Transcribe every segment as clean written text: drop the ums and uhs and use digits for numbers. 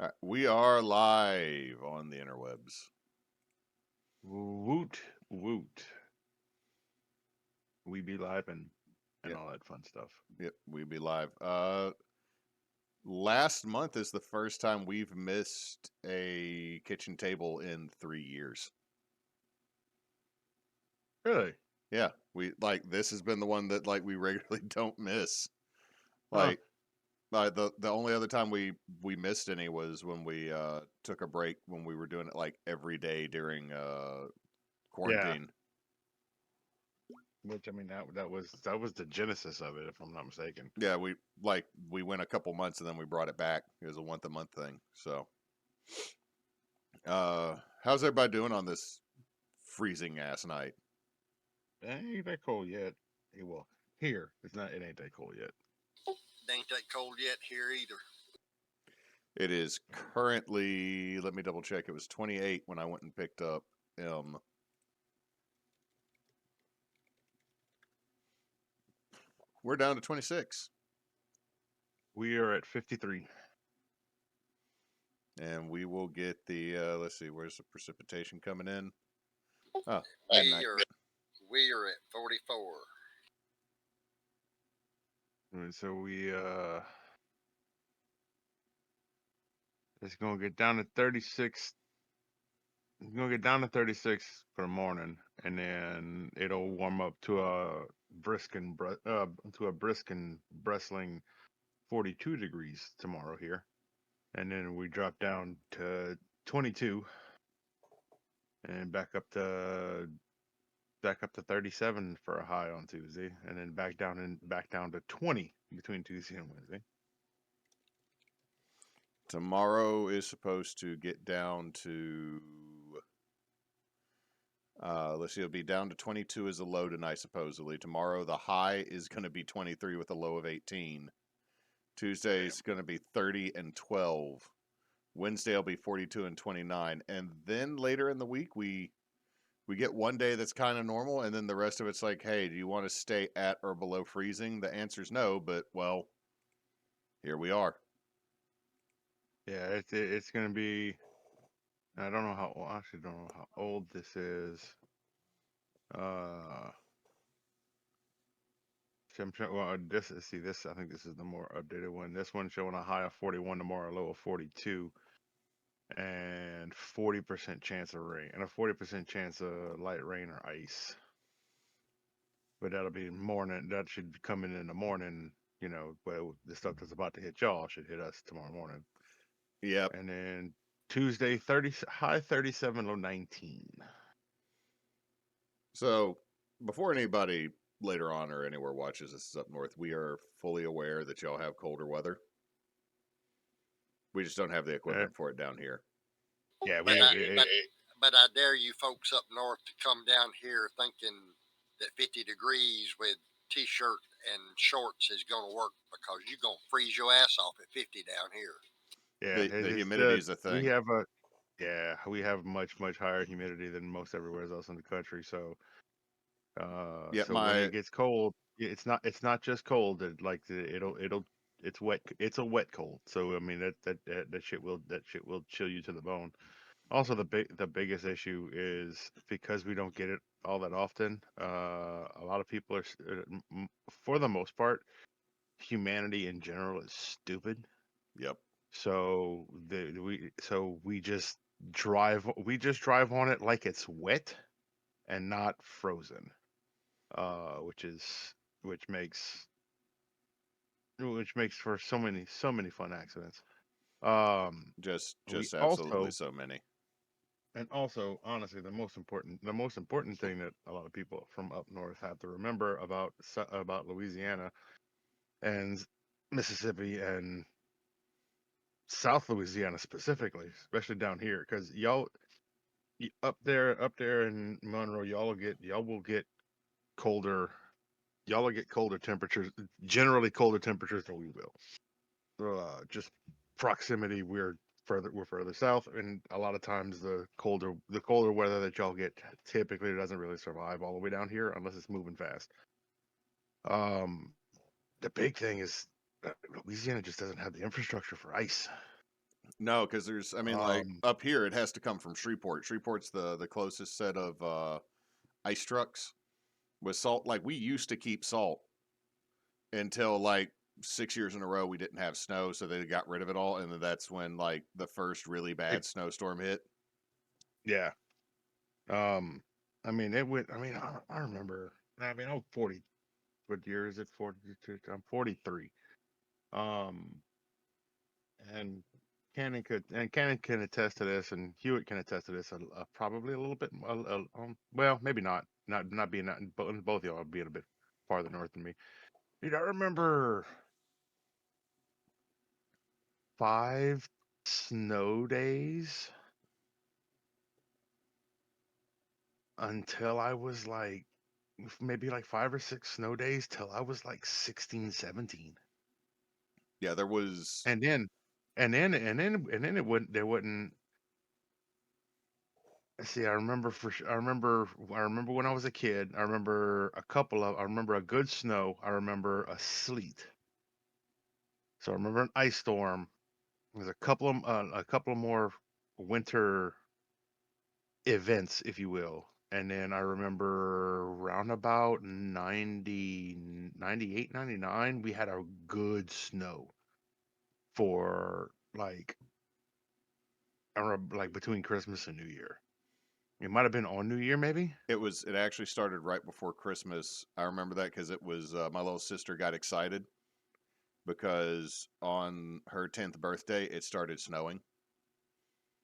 All right, we are live on the interwebs. Woot woot. We be live and Yep, all that fun stuff. yep, we be live. Last month is the first time we've missed a kitchen table in 3 years. Really? Yeah, we like this has been the one that like we regularly don't miss. Huh. Like, the only other time we missed any was when we took a break when we were doing it like every day during Yeah. quarantine. Which I mean that was the genesis of it, if I'm not mistaken. Yeah, we went a couple months and then we brought it back. It was a once a month thing. So how's everybody doing on this freezing ass night? It ain't that cold yet. Well, here it ain't that cold yet. It ain't that cold yet here either. It is currently, let me double check. It was 28 when I went and picked up M. We're down to 26, We are at 53. and we will get the. Let's see, where's the precipitation coming in? Oh, We midnight. are we are at 44. And so it's gonna get down to 36. It's gonna get down to 36 for the morning, and then it'll warm up to a brisk and bristling 42 degrees tomorrow here, and then we drop down to 22 and back up to 37 for a high on Tuesday, and then back down to 20 between Tuesday and Wednesday. Tomorrow is supposed to get down to. Let's see, it'll be down to 22 as a low tonight, supposedly. Tomorrow, the high is going to be 23 with a low of 18. Tuesday Damn. is going to be 30 and 12. Wednesday will be 42 and 29. And then later in the week, we get one day that's kind of normal, and then the rest of it's like, hey, do you want to stay at or below freezing? The answer is no, but well, here we are. Yeah, it's gonna be. I don't know how. I actually don't know how old this is. Uh, I'm trying, well, this. I think this is the more updated one. This one showing a high of 41 tomorrow, a low of 42, and 40% chance of rain, and a 40% chance of light rain or ice. But that'll be morning. That should come in the morning. Well, the stuff that's about to hit y'all should hit us tomorrow morning. Yep. And then Tuesday, high 37, low 19. So before anybody later on or anywhere watches this up north, we are fully aware that y'all have colder weather. We just don't have the Uh, equipment for it down here. yeah, But we I, but I dare you folks up north to come down here thinking that 50 degrees with t-shirt and shorts is going to work because you're going to freeze your ass off at 50 down here. yeah, The it's humidity is a we thing. have a yeah, we have much higher humidity than most everywhere else in the country. So Yep, so when my it gets cold, it's not just cold. It's wet. It's a wet cold. So I mean that shit will chill you to the bone. Also, the biggest issue is because we don't get it all that often. A lot of people for the most part, humanity in general is stupid. yep. So we just drive on it like it's wet and not frozen. Which is which makes for so many fun accidents. Um, we Just absolutely also so many. and also honestly the most important thing that a lot of people from up north have to remember about Louisiana and Mississippi and South Louisiana specifically, especially down here, because up there in Monroe, y'all will get colder. Y'all will get colder temperatures, generally colder temperatures than we will. Just proximity, we're further south, and a lot of times the colder weather that y'all get typically doesn't really survive all the way down here unless it's moving fast. Um, the big thing is Louisiana just doesn't have the infrastructure for ice. No, because there's, I mean, like Um, up here, it has to come from Shreveport. Shreveport's the closest set of ice trucks with salt. Like we used to keep salt until like 6 years in a row we didn't have snow, so they got rid of it all, and then that's when like the first really it, bad snowstorm hit. yeah. Um, I mean, it went. I mean, I remember. I mean, I'm 40. What year is it? 42. I'm 43. Um, and Cannon can attest to this, and Hewitt can attest to this. Probably a little bit. Well, maybe not. Not being not both of y'all being a bit farther north than me. Dude, I remember 5 snow days until I was like maybe like 5 or 6 snow days till I was like 16, 17. Yeah, there was. And then it wouldn't there wouldn't see. I remember I remember when I was a kid. I remember a good snow. I remember a sleet. So I remember an ice storm. There's a couple of more winter events, if you will. And then I remember round about 90, 98, 99, we had a good snow for like, I remember like between Christmas and New Year. It might have been on New Year, maybe. It was. It actually started right before Christmas. I remember that because it was my little sister got excited because on her 10th birthday it started snowing.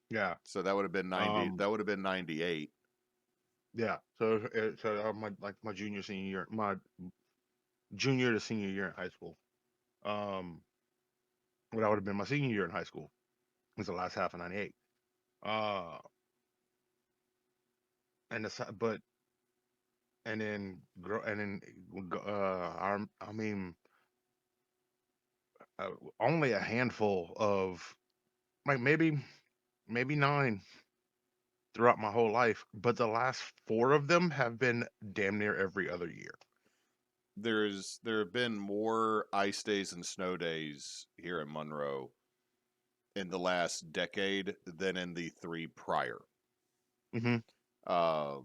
Yeah. So that would have been 90. Um. That would have been 98. Yeah. So my like my junior senior year, my junior to senior year in high school. Um. Well, that would have been my senior year in high school. It was the last half of '98. Uh. And but and then grow and then I mean uh, only a handful of like maybe 9 throughout my whole life, but the last 4 of them have been damn near every other year. There have been more ice days and snow days here in Monroe in the last decade than in the 3 prior. Hmm. Uh,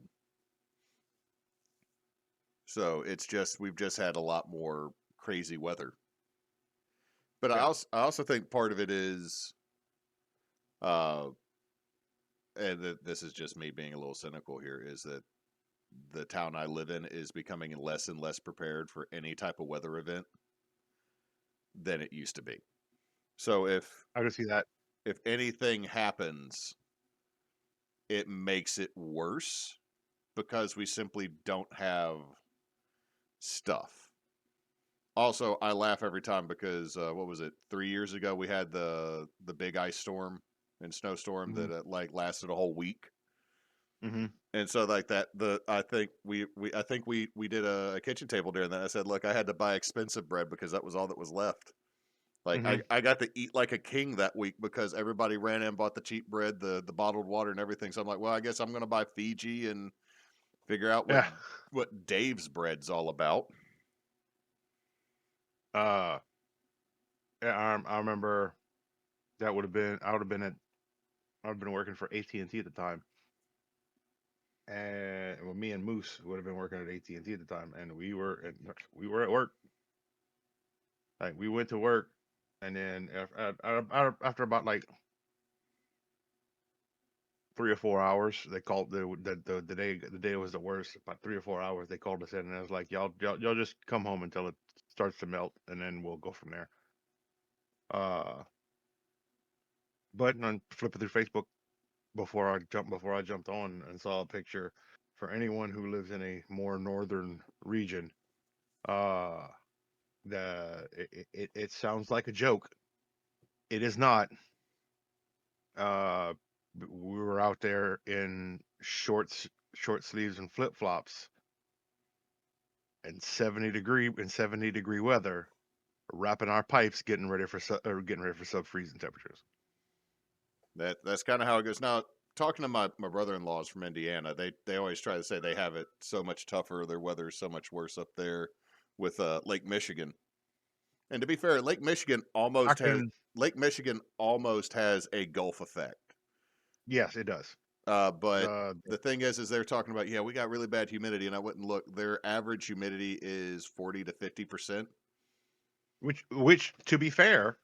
so it's just we've just had a lot more crazy weather. But Yeah. I also think part of it is, uh, and this is just me being a little cynical here, is that the town I live in is becoming less and less prepared for any type of weather event than it used to be. So I can see that. if anything happens, it makes it worse because we simply don't have stuff. Also, I laugh every time because what was it? 3 years ago, we had the big ice storm and snowstorm Hmm. that like lasted a whole week, Hmm. and so like that the I think we did a kitchen table during that. I said, look, I had to buy expensive bread because that was all that was left. Like Hmm. I got to eat like a king that week because everybody ran in and bought the cheap bread, the bottled water and everything. So I'm like, well, I guess I'm gonna buy Fiji and figure out Yeah. what Dave's bread's all about. Uh. Yeah. I remember that would have been. I would have been working for AT&T at the time, and well, me and Moose would have been working at AT&T at the time, and we were at work. Like we went to work, and then after about like 3 or 4 hours, they called the day was the worst. About 3 or 4 hours, they called us in, and I was like, y'all just come home until it starts to melt, and then we'll go from there. Uh, but on flipping through Facebook before I jumped on and saw a picture for anyone who lives in a more northern region. Uh, it sounds like a joke. It is not. Uh, we were out there in short sleeves and flip flops and 70-degree weather, wrapping our pipes, getting ready for sub freezing temperatures. That's kind of how it goes. Now, talking to my brother-in-laws from Indiana, they always try to say they have it so much tougher. Their weather is so much worse up there with Lake Michigan. And to be fair, Lake Michigan almost has a Gulf effect. Yes, it does. But The the thing is they're talking about, yeah, we got really bad humidity, and I went and looked. Their average humidity is 40 to 50%. which to be fair,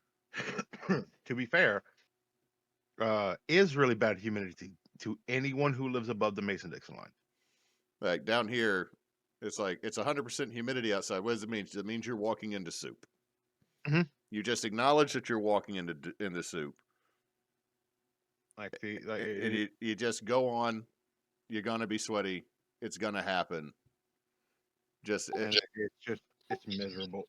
to be fair, is really bad humidity to anyone who lives above the Mason-Dixon line. Like down here, it's like it's 100% humidity outside. What does it mean? It means you're walking into soup. Mhm. You just acknowledge that you're walking into soup, Like and you just go on. You're gonna be sweaty. It's gonna happen. it's miserable.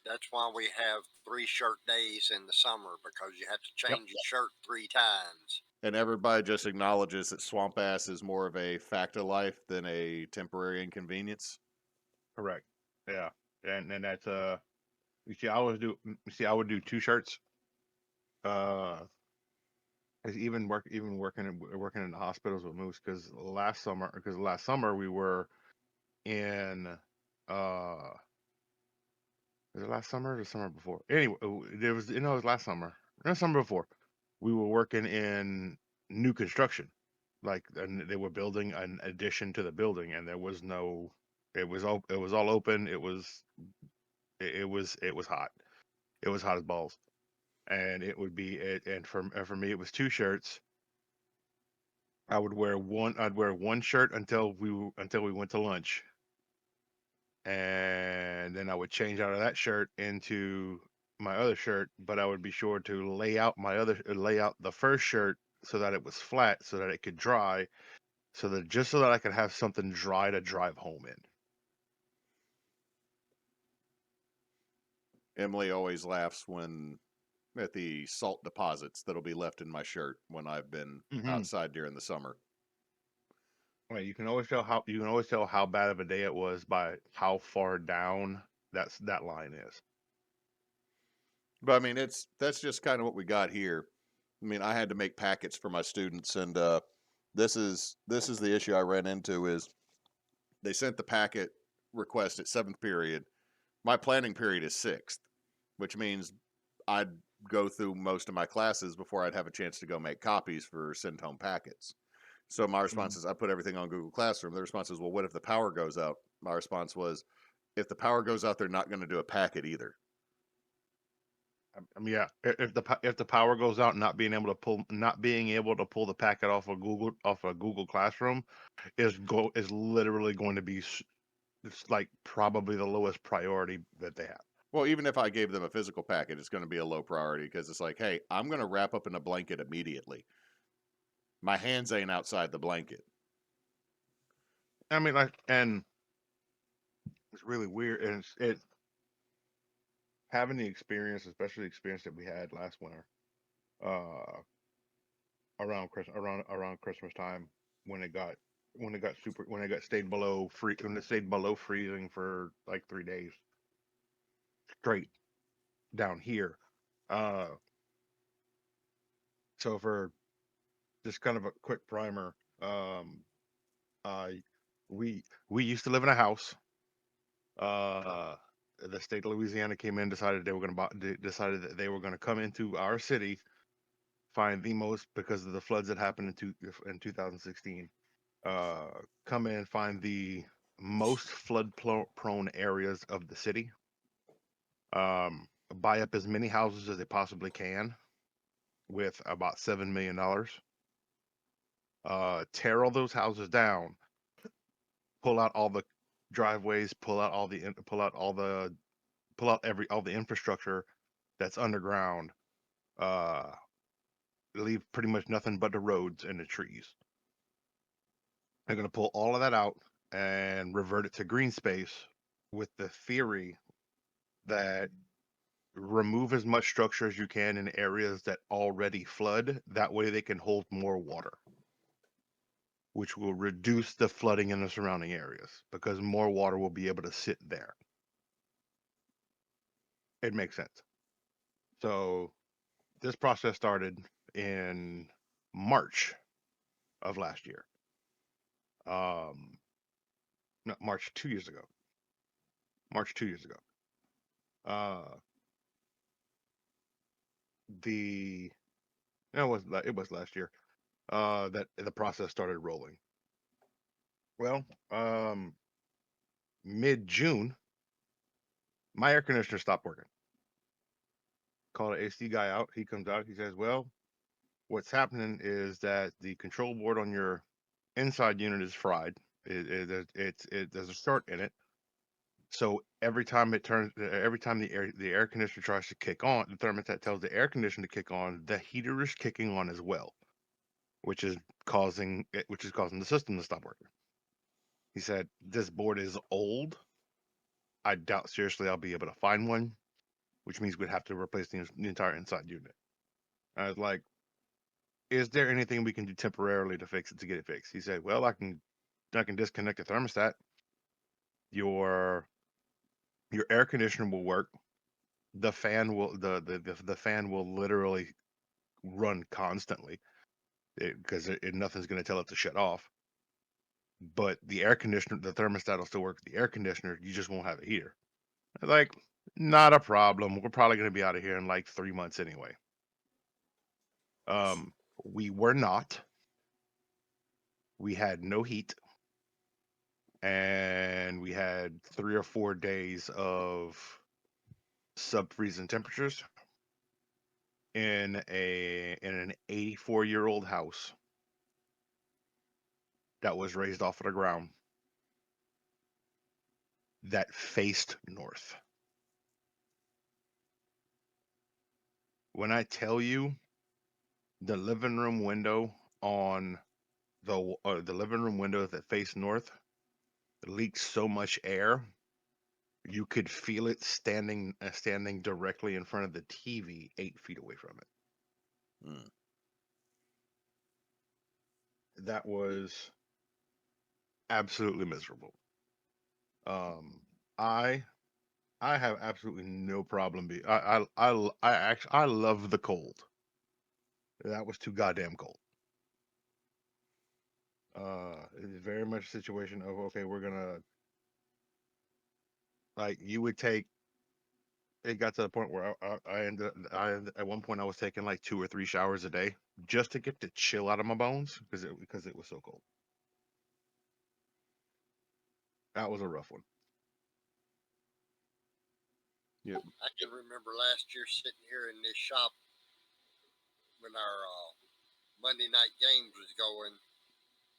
That's why we have 3 shirt days in the summer, because you have to Yep. change your shirt 3 times. And everybody just acknowledges that swamp ass is more of a fact of life than a temporary inconvenience. Correct. Yeah. And that's you see I would do 2 shirts. 'Cause even working in the hospitals with Moose, because last summer we were in was it last summer or the summer before? Anyway, it was last summer. No, summer before. We were working in new construction. Like, and they were building an addition to the building, and there was no. It was all open. It was hot. It was hot as balls, and it would be it. And for me, it was 2 shirts. I'd wear one shirt until we went to lunch, and then I would change out of that shirt into my other shirt, but I would be sure to lay out the first shirt so that it was flat, so that it could dry, so that I could have something dry to drive home in. Emily always laughs when at the salt deposits that'll be left in my shirt when I've been outside during the summer. Right, you can always tell how bad of a day it was by how far down that line is. But I mean, that's just kind of what we got here. I mean, I had to make packets for my students, and this is the issue I ran into is they sent the packet request at 7th period. My planning period is 6th, which means I'd go through most of my classes before I'd have a chance to go make copies for send home packets. So my response is I put everything on Google Classroom. The response is, well, what if the power goes out? My response was, if the power goes out, they're not going to do a packet either. I mean, yeah, if the power goes out, not being able to pull the packet off of Google Classroom is literally going to be it's like probably the lowest priority that they have. Well, even if I gave them a physical packet, it's going to be a low priority because it's like, hey, I'm going to wrap up in a blanket immediately. My hands ain't outside the blanket. I mean, and it's really weird, and it having the experience, especially the experience that we had last winter, uh, around Christmas time when it got when it stayed below freezing for like 3 days straight down here. Uh, so for just kind of a quick primer, uh, we used to live in a house. Uh, the state of Louisiana came in, decided decided that they were going to come into our city, find the most because of the floods that happened in 2016. Come in, find the most flood prone areas of the city. Buy up as many houses as they possibly can with about $7 million. Tear all those houses down, pull out all the driveways, pull out all the infrastructure that's underground. Uh, Leave pretty much nothing but the roads and the trees. They're going to pull all of that out and revert it to green space with the theory that remove as much structure as you can in areas that already flood. That way they can hold more water, which will reduce the flooding in the surrounding areas because more water will be able to sit there. It makes sense. So this process started in March of last year. No, March 2 years ago. March 2 years ago. the it was last year that the process started rolling. Well, mid June, my air conditioner stopped working. Call the AC guy out. He comes out. He says, "Well, what's happening is that the control board on your inside unit is fried. There's a short in it. So every time the air conditioner tries to kick on, the thermostat tells the air conditioner to kick on. The heater is kicking on as well, which is causing the system to stop working." He said, "This board is old. I doubt seriously I'll be able to find one, which means we'd have to replace the entire inside unit." I was like, "Is there anything we can do temporarily to fix it to get it fixed?" He said, "Well, I can disconnect the thermostat. Your your air conditioner will work. The fan will the fan will literally run constantly because nothing's going to tell it to shut off. But the air conditioner, the thermostat will still work. The air conditioner, you just won't have a heater." I was like, "Not a problem. We're probably going to be out of here in like 3 months anyway." Um, we were not. We had no heat, and we had 3 or 4 days of sub-freezing temperatures in an 84-year-old house that was raised off of the ground that faced north. When I tell you the living room window on the living room window that faced north leaked so much air, you could feel it standing directly in front of the TV 8 feet away from it. Hmm. That was absolutely miserable. Um, I I have absolutely no problem. I love the cold. That was too goddamn cold. It's very much a situation of, okay, we're gonna, like, you would take. It got to the point where at one point I was taking like 2 or 3 showers a day just to get the chill out of my bones because it was so cold. That was a rough one. Yep. I can remember last year sitting here in this shop when our Monday night games was going,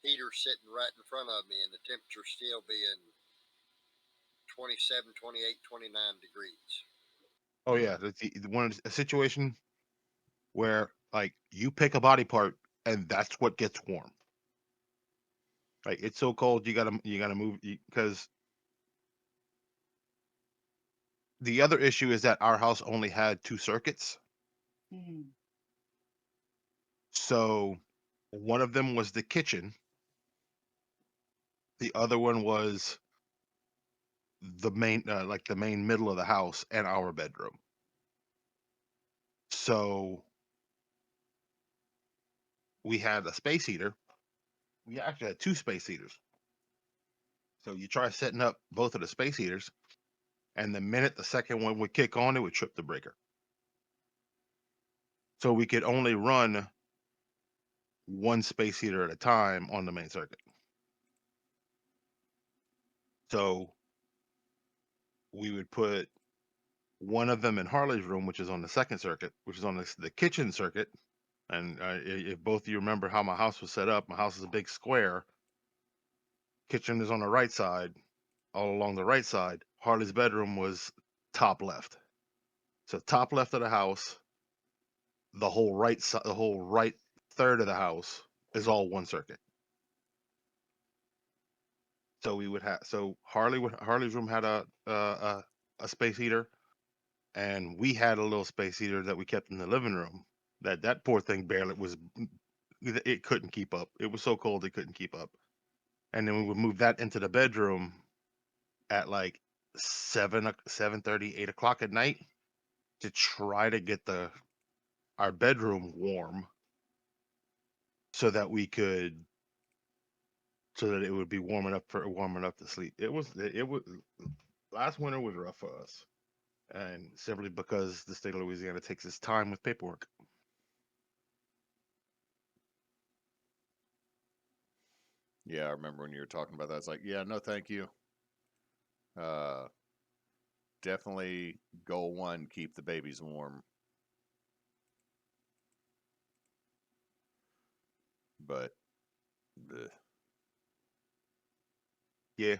heater sitting right in front of me, and the temperature still being 27, 28, 29 degrees. Oh yeah, that's a situation where like you pick a body part and that's what gets warm. Like it's so cold, you gotta move because the other issue is that our house only had 2 circuits. So one of them was the kitchen, the other one was the main middle of the house and our bedroom. So we had a space heater. We actually had 2 space heaters. So you try setting up both of the space heaters, and the minute the second one would kick on, it would trip the breaker. So we could only run one space heater at a time on the main circuit. So we would put one of them in Harley's room, which is on the second circuit, which is on the kitchen circuit. And if both of you remember how my house was set up, my house is a big square. Kitchen is on the right side. All along the right side, Harley's bedroom was top left. So top left of the house, the whole right third of the house is all one circuit. So we would have Harley's room had a space heater, and we had a little space heater that we kept in the living room. That poor thing barely was it couldn't keep up. It was so cold it couldn't keep up. And then we would move that into the bedroom at like 7:30, 8 o'clock at night to try to get the our bedroom warm so that we could so that it would be warm enough to sleep. It was last winter was rough for us. and simply because the state of Louisiana takes its time with paperwork. Yeah, I remember when you were talking about that. It's like, yeah, no, thank you. Uh, definitely goal one: keep the babies warm. But bleh. Yeah.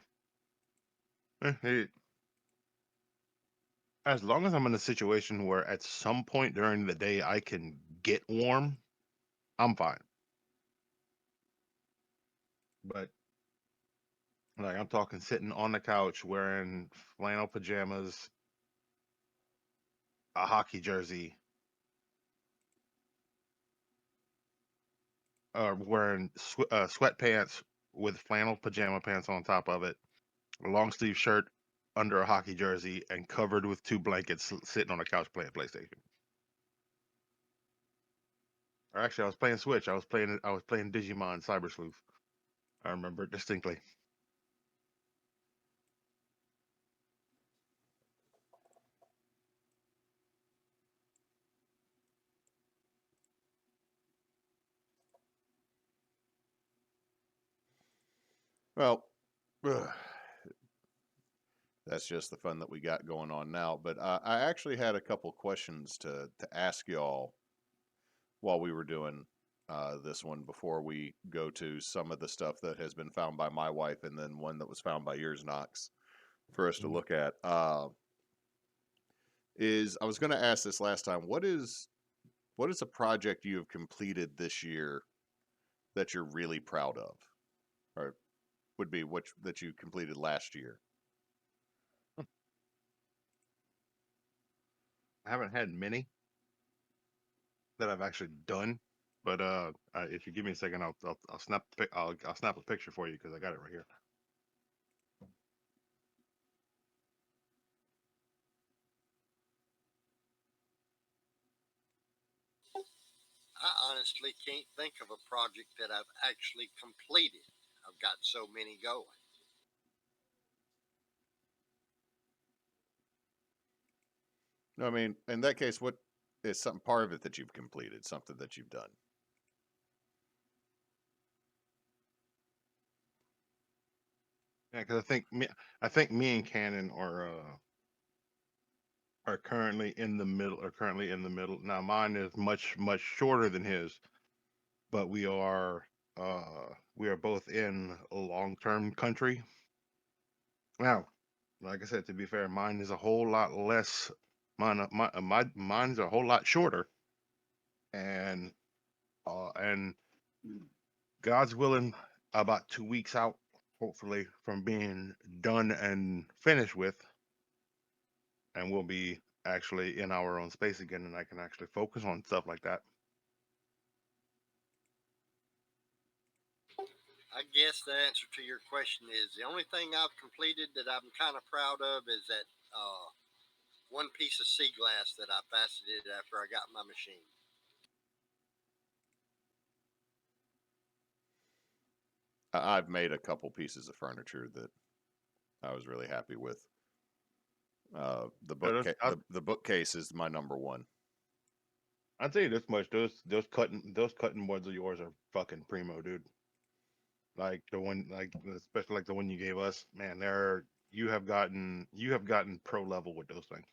As long as I'm in a situation where at some point during the day I can get warm, I'm fine. But like I'm talking sitting on the couch wearing flannel pajamas, a hockey jersey, or wearing sweatpants with flannel pajama pants on top of it, a long sleeve shirt under a hockey jersey, and covered with two blankets, sitting on a couch playing PlayStation. Or actually, I was playing Switch. I was playing Digimon Cyber Sleuth. I remember it distinctly. Well, ugh, that's just the fun that we got going on now. But I actually had a couple questions to ask y'all while we were doing this one before we go to some of the stuff that has been found by my wife and then one that was found by yours, Knox, for us to Mhm. look at. Is I was going to ask this last time. What is a project you have completed this year that you're really proud of, or would be what that you completed last year? I haven't had many that I've actually done, but if you give me a second, I'll I'll snap a picture for you because I got it right here. I honestly can't think of a project that I've actually completed. I've got so many going. No, I mean, in that case, what is some part of it that you've completed, something that you've done? Yeah, because I think me and Cannon are currently in the middle. Are currently in the middle. Now mine is much shorter than his, but we are both in long term country. Now, like I said, to be fair, mine is a whole lot less. Mine's a whole lot shorter, and and God's willing, about 2 weeks out, hopefully, from being done and finished with, and we'll be actually in our own space again, and I can actually focus on stuff like that. I guess the answer to your question is the only thing I've completed that I'm kind of proud of is that one piece of sea glass that I faceted after I got my machine. I've made a couple pieces of furniture that I was really happy with. Uh, those- I, The bookcase is my number one. I'll tell you this much: those cutting boards of yours are fucking primo, dude. Like the one, like especially like the one you gave us, man. You have gotten pro level with those things.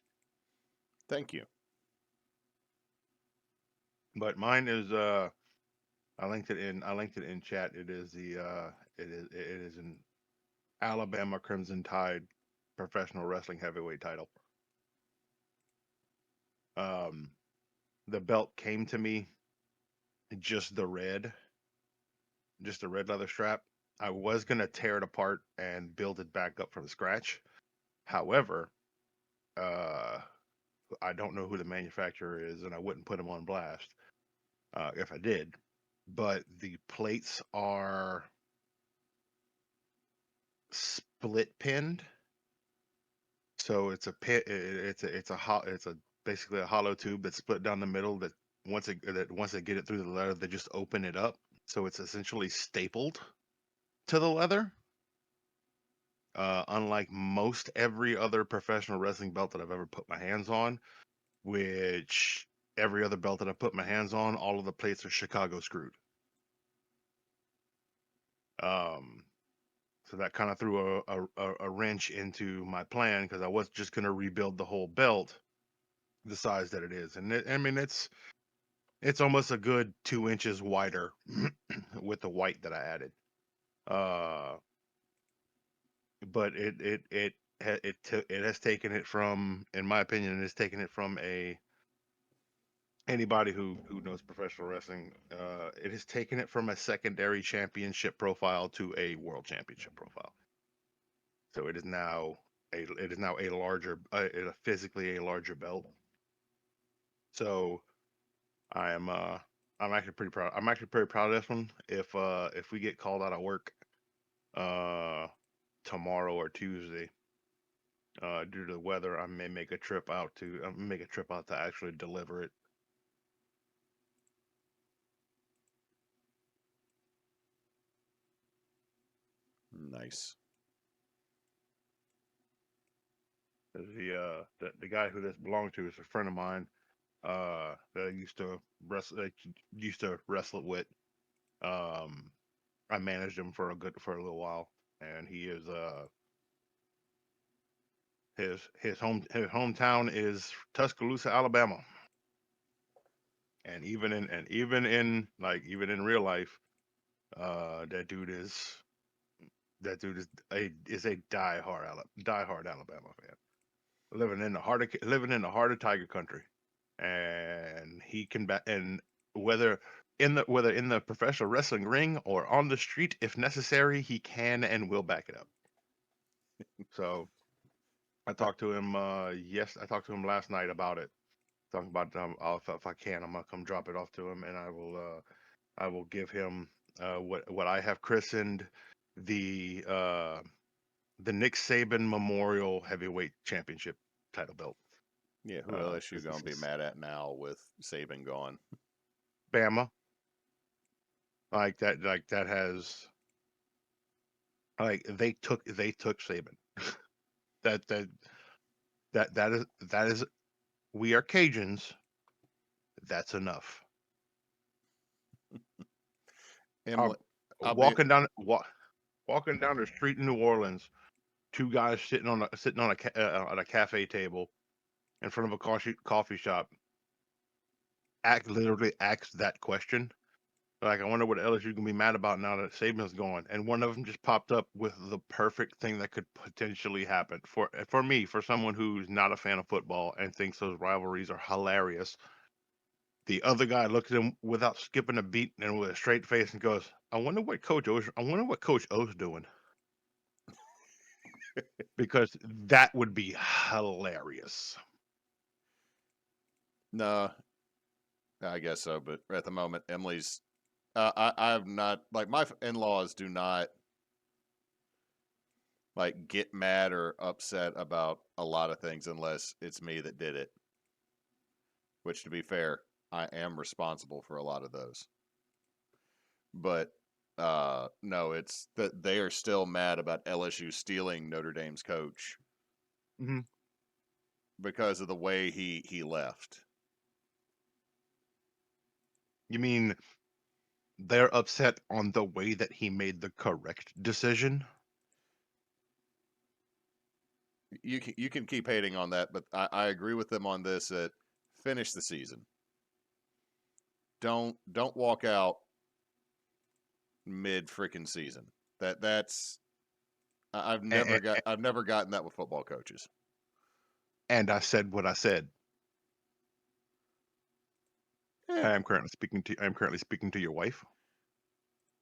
Thank you. But mine is I linked it in chat. It is an Alabama Crimson Tide professional wrestling heavyweight title. Um, the belt came to me just the red, just the red leather strap. I was gonna tear it apart and build it back up from scratch. However, uh, I don't know who the manufacturer is, and I wouldn't put them on blast if I did. But the plates are split pinned, so it's a pit. It's a basically a hollow tube that's split down the middle. Once they get it through the leather, they just open it up. So it's essentially stapled to the leather. unlike most every other professional wrestling belt that I've ever put my hands on, which every other belt that I put my hands on, all of the plates are Chicago screwed. So that kind of threw a wrench into my plan, because I was just going to rebuild the whole belt the size that it is. And I mean, it's almost a good 2 inches wider with the white that I added. But it has taken it from, in my opinion, it's taken it from anybody who knows professional wrestling. It has taken it from a secondary championship profile to a world championship profile. So it is now a larger, physically a larger belt. So I'm actually pretty proud. I'm actually pretty proud of this one. If we get called out of work tomorrow or Tuesday, due to the weather, I may make a trip out to actually deliver it. Nice. The guy who this belonged to is a friend of mine that I used to wrestle with. I managed him for a little while, and he is his hometown is Tuscaloosa, Alabama. And even in real life, that dude is a diehard Alabama fan, living in the heart of Tiger Country. And he can and whether in the professional wrestling ring or on the street, if necessary, he can and will back it up. So I talked to him last night about it. Talking about if I can, I'm gonna come drop it off to him, and I will give him what I have christened the Nick Saban Memorial Heavyweight Championship title belt. Yeah, who LSU 'Cause gonna this be is mad at now with Saban gone? Bama. Like that has they took Saban. that that that is we are Cajuns. That's enough. Emily, I'll be Walking down the street in New Orleans, two guys sitting on a cafe table in front of a coffee shop, literally asked that question. Like, I wonder what LSU gonna be mad about now that Saban's gone. And one of them just popped up with the perfect thing that could potentially happen for me, for someone who's not a fan of football and thinks those rivalries are hilarious. The other guy looks at him without skipping a beat and with a straight face and goes, I wonder what Coach O's doing. Because that would be hilarious. no, I guess so, but at the moment, Emily's. I'm not like my in-laws do not like get mad or upset about a lot of things unless it's me that did it. Which, to be fair, I am responsible for a lot of those. But no, it's that they are still mad about LSU stealing Notre Dame's coach Mm-hmm. because of the way he left. You mean they're upset on the way that he made the correct decision? You can keep hating on that, but I agree with them on this. That finish the season. Don't walk out mid freaking season. That's I've never And, gotten that with football coaches. and I said what I said. Eh, I'm currently speaking to your wife.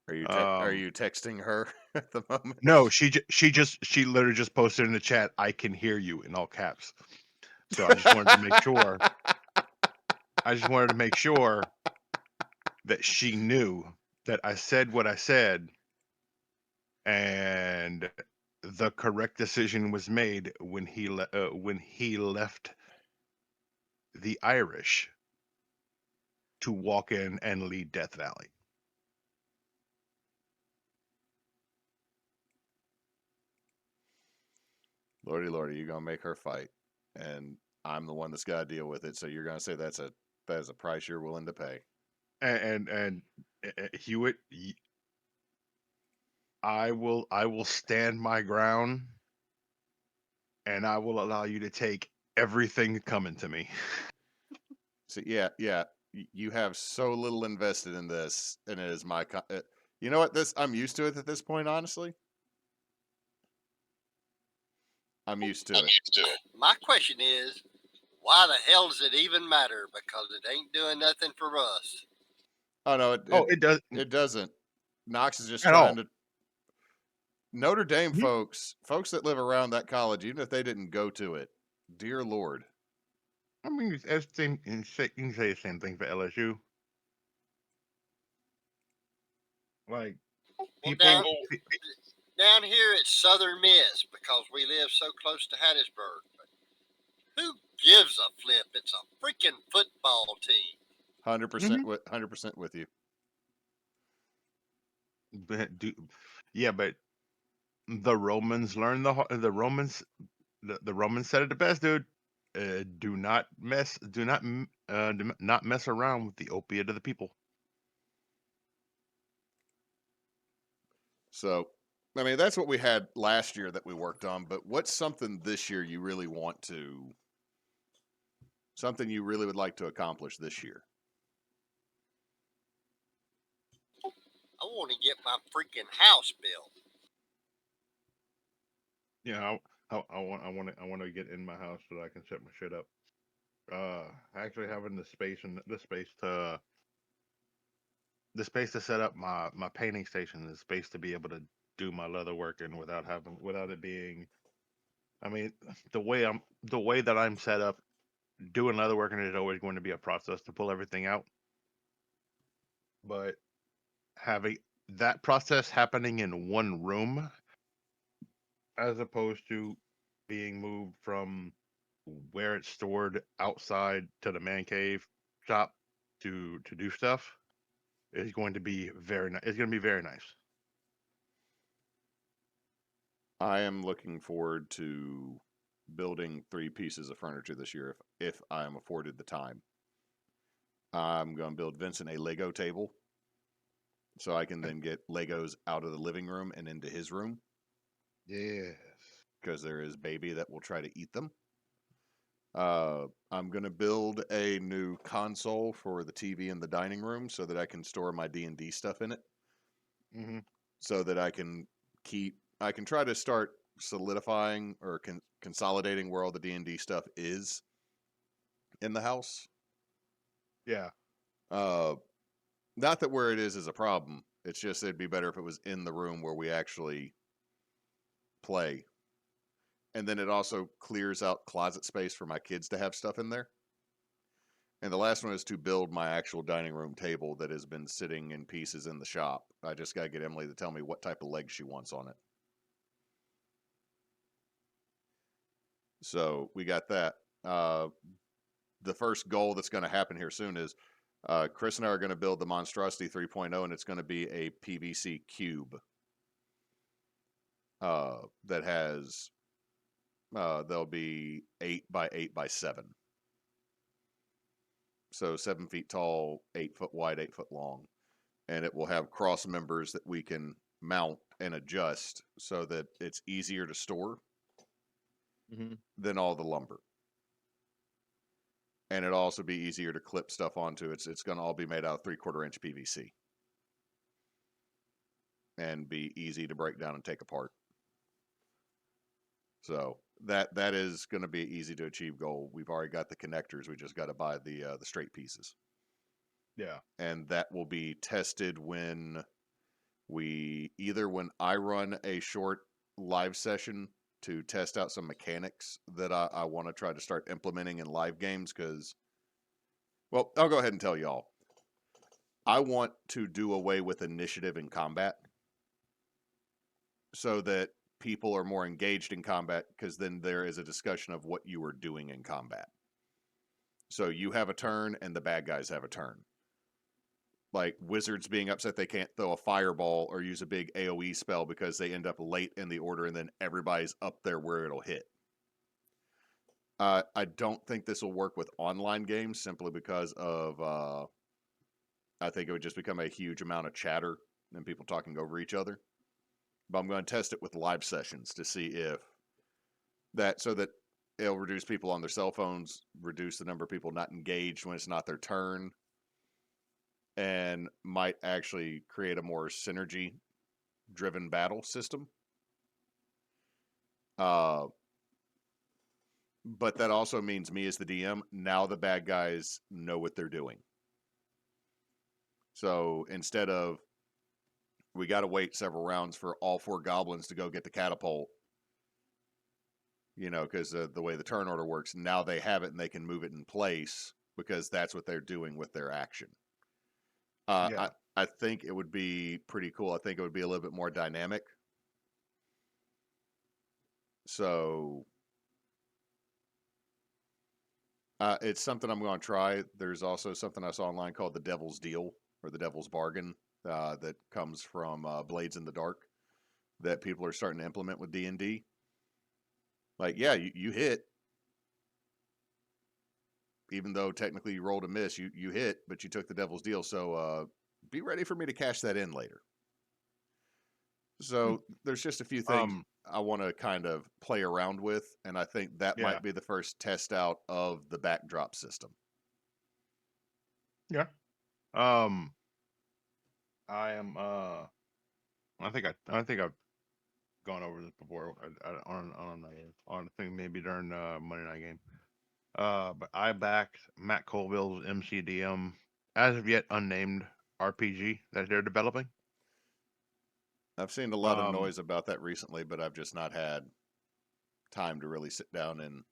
are you Um, texting her at the moment? no, she literally just posted in the chat, I can hear you, in all caps. So I just wanted to make sure. I just wanted to make sure that she knew that I said what I said, and the correct decision was made when he left the Irish to walk in and lead Death Valley. Lordy, you're gonna make her fight, and I'm the one that's got to deal with it. So you're gonna say that is a price you're willing to pay. And Hewitt, I will stand my ground, and I will allow you to take everything coming to me. So yeah, you have so little invested in this, and it is my. You know what? I'm used to it at this point. Honestly, I'm used to it. My question is, why the hell does it even matter? Because it ain't doing nothing for us. Oh no, Oh, it does it doesn't. Knox is just at trying all. to. Notre Dame He- folks that live around that college, even if they didn't go to it, dear Lord. I mean, it's same. You can say the same thing for LSU. Like Well, people, down here it's Southern Miss because we live so close to Hattiesburg. But who gives a flip? It's a freaking football team. 100% with 100% with you. yeah, but the Romans learned the Romans the Romans said it the best, dude. Do not mess around with the opiate of the people. So, I mean, that's what we had last year that we worked on. But what's something this year you really want to, something you really would like to accomplish this year? I want to get my freaking house built. Yeah, I want to get in my house so that I can set my shit up. Actually having the space to set up my painting station, the space to be able to do my leather working without it being. I mean, the way that I'm set up, doing leather working is always going to be a process to pull everything out. But having that process happening in one room, as opposed to being moved from where it's stored outside to the man cave shop to do stuff, is going to be very nice. It's going to be very nice. I am looking forward to building 3 pieces of furniture this year if I am afforded the time. I'm going to build Vincent a Lego table so I can then get Legos out of the living room and into his room Yes. because there is baby that will try to eat them. I'm going to build a new console for the TV in the dining room so that I can store my D&D stuff in it. Mm-hmm. So that I can try to start solidifying or consolidating where all the D&D stuff is in the house. Yeah. Not that where it is a problem. It's just it'd be better if it was in the room where we actually play. And then it also clears out closet space for my kids to have stuff in there. And the last one is to build my actual dining room table that has been sitting in pieces in the shop. I just got to get Emily to tell me what type of legs she wants on it. So we got that. The first goal that's going to happen here soon is Chris and I are going to build the Monstrosity 3.0, and it's going to be a PVC cube that has they'll be 8 by 8 by 7. So 7 feet tall, 8 foot wide, 8 foot long. And it will have cross members that we can mount and adjust so that it's easier to store than all the lumber. And it'll also be easier to clip stuff onto. It's going to all be made out of 3/4 inch PVC. And be easy to break down and take apart. So that is going to be an easy to achieve goal. We've already got the connectors. We just got to buy the straight pieces. Yeah. And that will be tested when I run a short live session to test out some mechanics that I want to try to start implementing in live games because, well, I'll go ahead and tell y'all. I want to do away with initiative in combat so that people are more engaged in combat because then there is a discussion of what you are doing in combat. So you have a turn and the bad guys have a turn. Like wizards being upset they can't throw a fireball or use a big AoE spell because they end up late in the order and then everybody's up there where it'll hit. I don't think this will work with online games simply because of I think it would just become a huge amount of chatter and people talking over each other. But I'm going to test it with live sessions to see if so that it'll reduce people on their cell phones, reduce the number of people not engaged when it's not their turn, and might actually create a more synergy driven battle system. Uh, but that also means me as the DM, now the bad guys know what they're doing. So instead of we got to wait several rounds for all 4 goblins to go get the catapult, because the way the turn order works, now they have it and they can move it in place because that's what they're doing with their action. Yeah. I think it would be pretty cool. I think it would be a little bit more dynamic. So it's something I'm going to try. There's also something I saw online called the Devil's Deal or the Devil's Bargain that comes from Blades in the Dark that people are starting to implement with D&D. Like, yeah, you hit, even though technically you rolled a miss, you hit, but you took the Devil's Deal. So be ready for me to cash that in later. So there's just a few things I want to kind of play around with, and I think that Yeah. might be the first test out of the backdrop system. Yeah. I am. I think I've gone over this before on a thing maybe during Monday night game. But I backed Matt Colville's MCDM as of yet unnamed RPG that they're developing. I've seen a lot of noise about that recently, but I've just not had time to really sit down and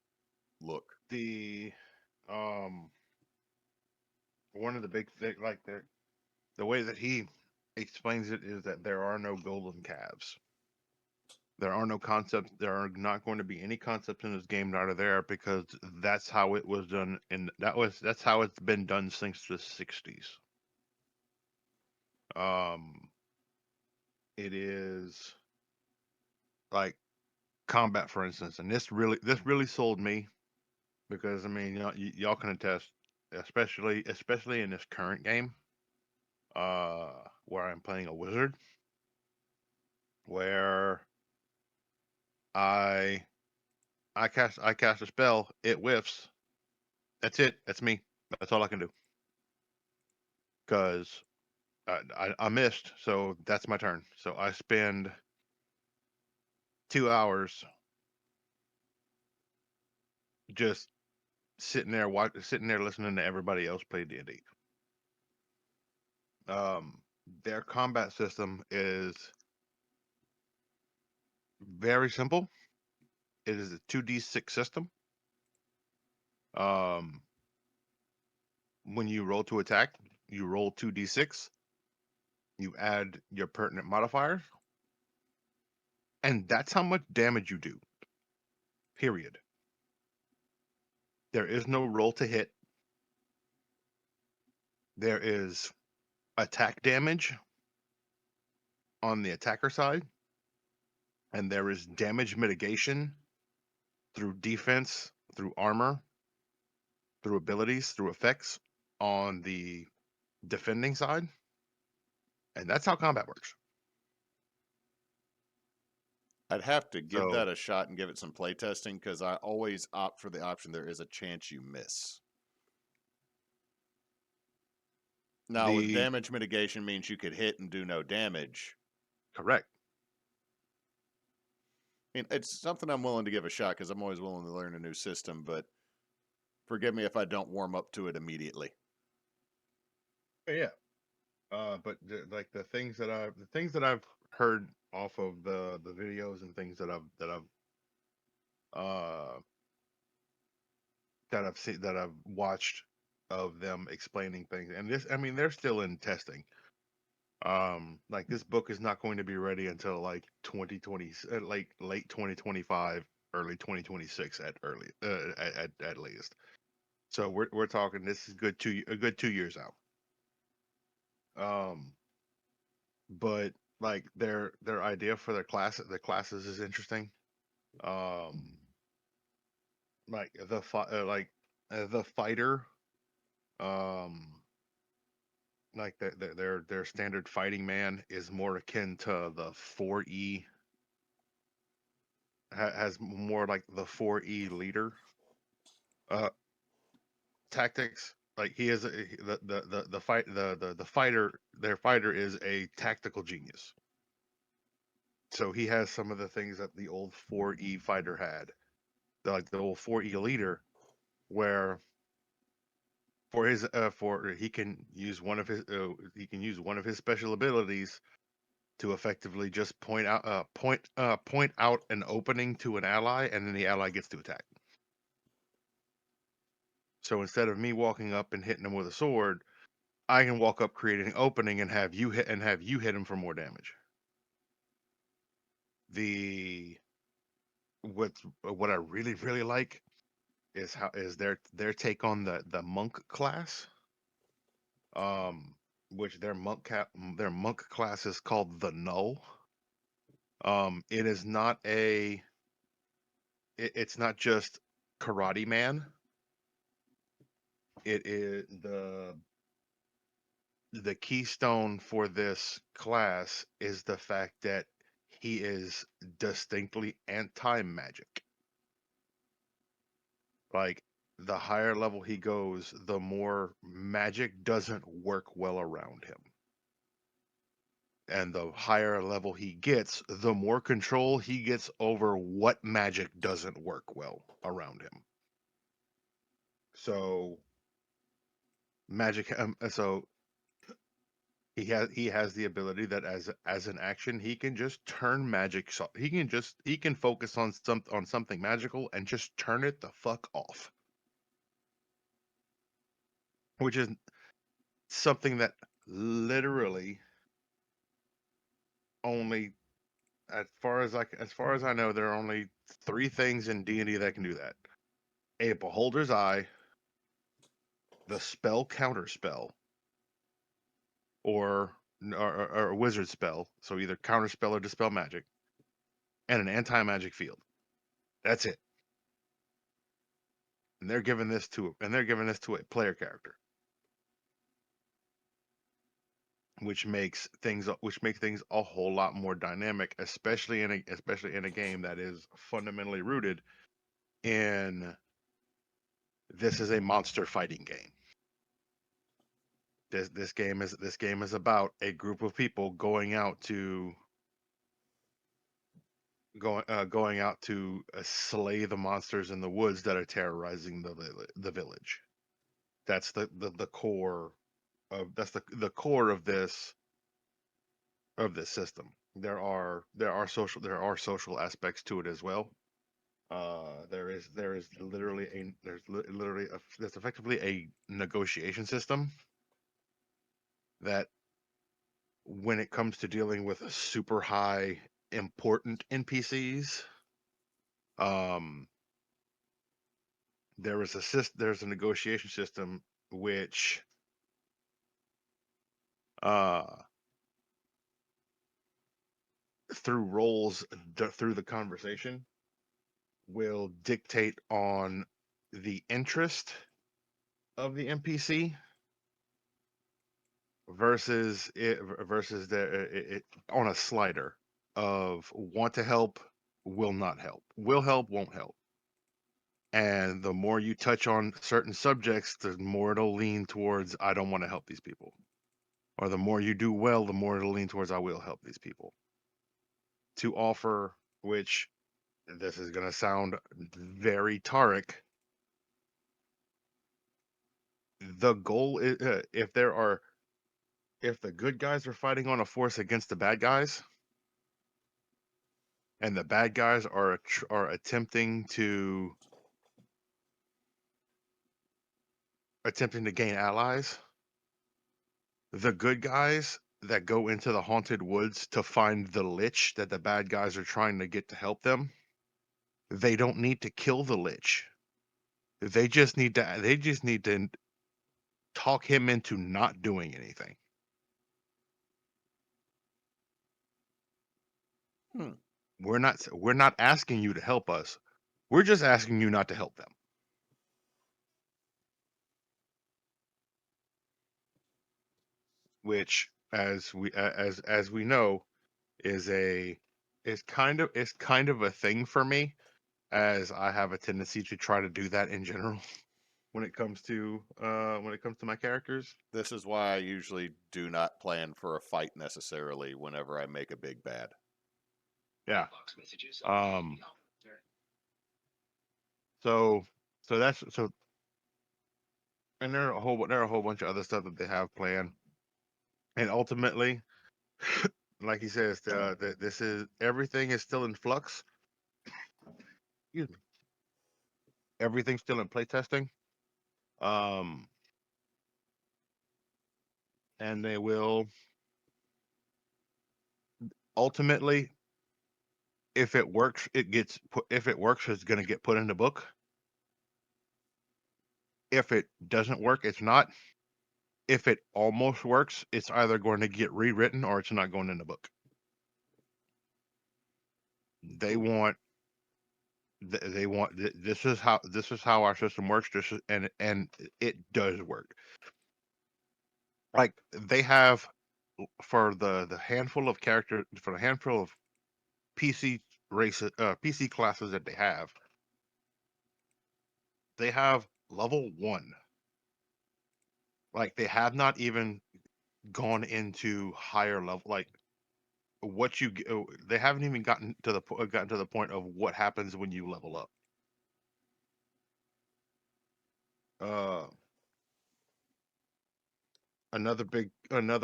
look. The one of the big thing, like the way that he explains it is that there are no golden calves. There are no concepts. There are not going to be any concepts in this game that are there because that's how it was done, and that's how it's been done since the '60s. It is like combat, for instance, and this really sold me because I mean, y'all can attest, especially in this current game, where I'm playing a wizard, where I I cast a spell, it whiffs. That's it. That's me. That's all I can do. Because I missed, so that's my turn. So I spend 2 hours just sitting there listening to everybody else play D&D. Their combat system is very simple. It is a 2d6 system. Um, when you roll to attack, you roll 2d6. You add your pertinent modifiers, and that's how much damage you do. Period. There is no roll to hit. There is attack damage on the attacker side, and there is damage mitigation through defense, through armor, through abilities, through effects on the defending side. And that's how combat works. I'd have to give So that a shot and give it some playtesting because I always opt for the option there is a chance you miss. Now, with the damage mitigation means you could hit and do no damage. correct. I mean, it's something I'm willing to give a shot because I'm always willing to learn a new system, but forgive me if I don't warm up to it immediately. Yeah. But like the things that I've heard off of the videos and things uh that I've seen that I've watched of them explaining things, and this, I mean, they're still in testing. Like this book is not going to be ready until like 2020, like late 2025, early 2026 at at latest. So we're talking, this is a good 2 years out. Um, but like their idea for their classes is interesting. Um, like the fighter, um, like their standard fighting man is more akin to the 4E, has more like the 4E leader uh tactics. Like he is the fighter, their fighter is a tactical genius. So he has some of the things that the old 4E fighter had, like the old 4E leader, where for he can use one of his special abilities to effectively just point out an opening to an ally, and then the ally gets to attack. So instead of me walking up and hitting him with a sword, I can walk up, create an opening, and have you hit him for more damage. The what I really like is their take on the monk class, um, which their monk class is called the Null. It is not it's not just Karate Man. It is the keystone for this class is the fact that he is distinctly anti-magic. Like, the higher level he goes, the more magic doesn't work well around him. And the higher level he gets, the more control he gets over what magic doesn't work well around him. So magic so he has the ability that as an action he can just turn magic, so he can focus on something magical and just turn it the fuck off, which is something that literally only, as far as I know, there are only 3 things in D&D that can do that: a beholder's eye, the spell counter spell, or or a wizard spell, so either counter spell or dispel magic, and an anti-magic field. That's it. And they're giving this to a player character, which makes things a whole lot more dynamic, especially in a game that is fundamentally rooted in this is a monster fighting game. This game is about a group of people going out to slay the monsters in the woods that are terrorizing the village. That's the core the core of this system. There are social aspects to it as well. There is literally there's effectively a negotiation system that, when it comes to dealing with super high important NPCs, um, there's a negotiation system which uh through roles through the conversation will dictate on the interest of the NPC versus it on a slider of want to help, will not help, will help, won't help. And the more you touch on certain subjects, the more it'll lean towards I don't want to help these people. Or the more you do well, the more it'll lean towards I will help these people. To offer, which this is going to sound very Tarek, the goal is if the good guys are fighting on a force against the bad guys, and the bad guys are attempting to gain allies, the good guys that go into the haunted woods to find the lich that the bad guys are trying to get to help them, they don't need to kill the lich. They just need to talk him into not doing anything. Hmm. We're not asking you to help us. We're just asking you not to help them. which, as we know, is kind of a thing for me, as I have a tendency to try to do that in general when it comes to my characters. This is why I usually do not plan for a fight necessarily whenever I make a big bad. Yeah. So that's so, and there are a whole bunch of other stuff that they have planned, and ultimately, like he says, that this is everything is still in flux. Excuse me. Everything's still in playtesting. Um, and they will ultimately, if it works, it gets put. If it works, it's going to get put in the book. If it doesn't work, it's not. If it almost works, it's either going to get rewritten or it's not going in the book. They want this is how our system works. This is, and it does work. Like they have for the handful of characters, for the handful of PC PC classes that they have level 1. Like they have not even gone into higher level. Like they haven't even gotten to the point of what happens when you level up. Uh, another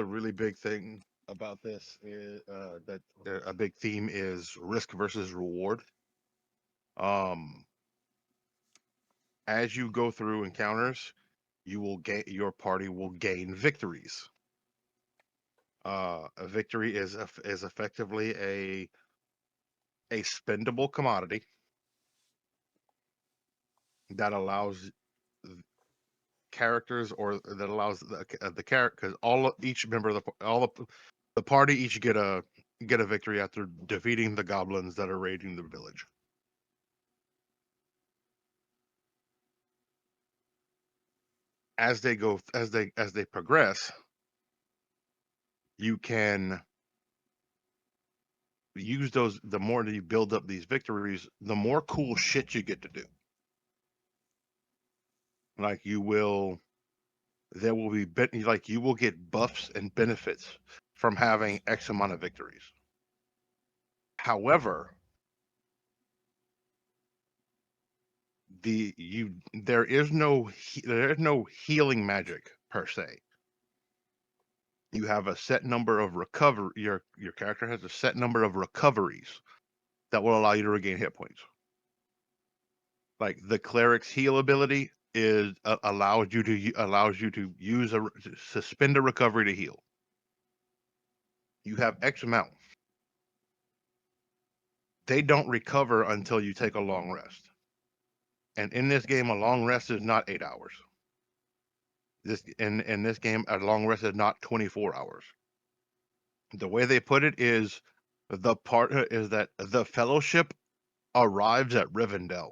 really big thing about this is that a big theme is risk versus reward. Um, as you go through encounters, your party will gain victories. A victory is effectively a spendable commodity that allows characters, or that allows the character, because each member of the party each get a victory after defeating the goblins that are raiding the village. As they progress, you can use those. The more that you build up these victories, the more cool shit you get to do. Like there will be like you will get buffs and benefits from having X amount of victories. However, there is no healing magic per se. You have a set number of recover. Your character has a set number of recoveries that will allow you to regain hit points. Like the cleric's heal ability allows you to suspend a recovery to heal. You have X amount. They don't recover until you take a long rest. And in this game, a long rest is not 8 hours. In this game, a long rest is not 24 hours. The way they put it is that the fellowship arrives at Rivendell.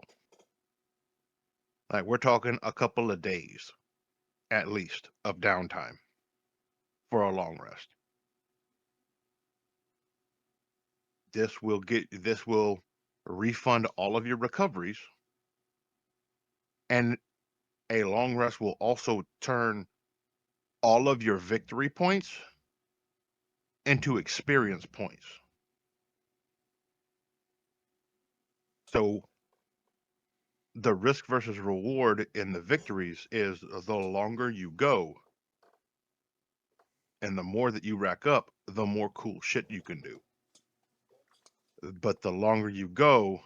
Like we're talking a couple of days at least of downtime for a long rest. This will refund all of your recoveries, and a long rest will also turn all of your victory points into experience points. So the risk versus reward in the victories is the longer you go and the more that you rack up, the more cool shit you can do. But the longer you go,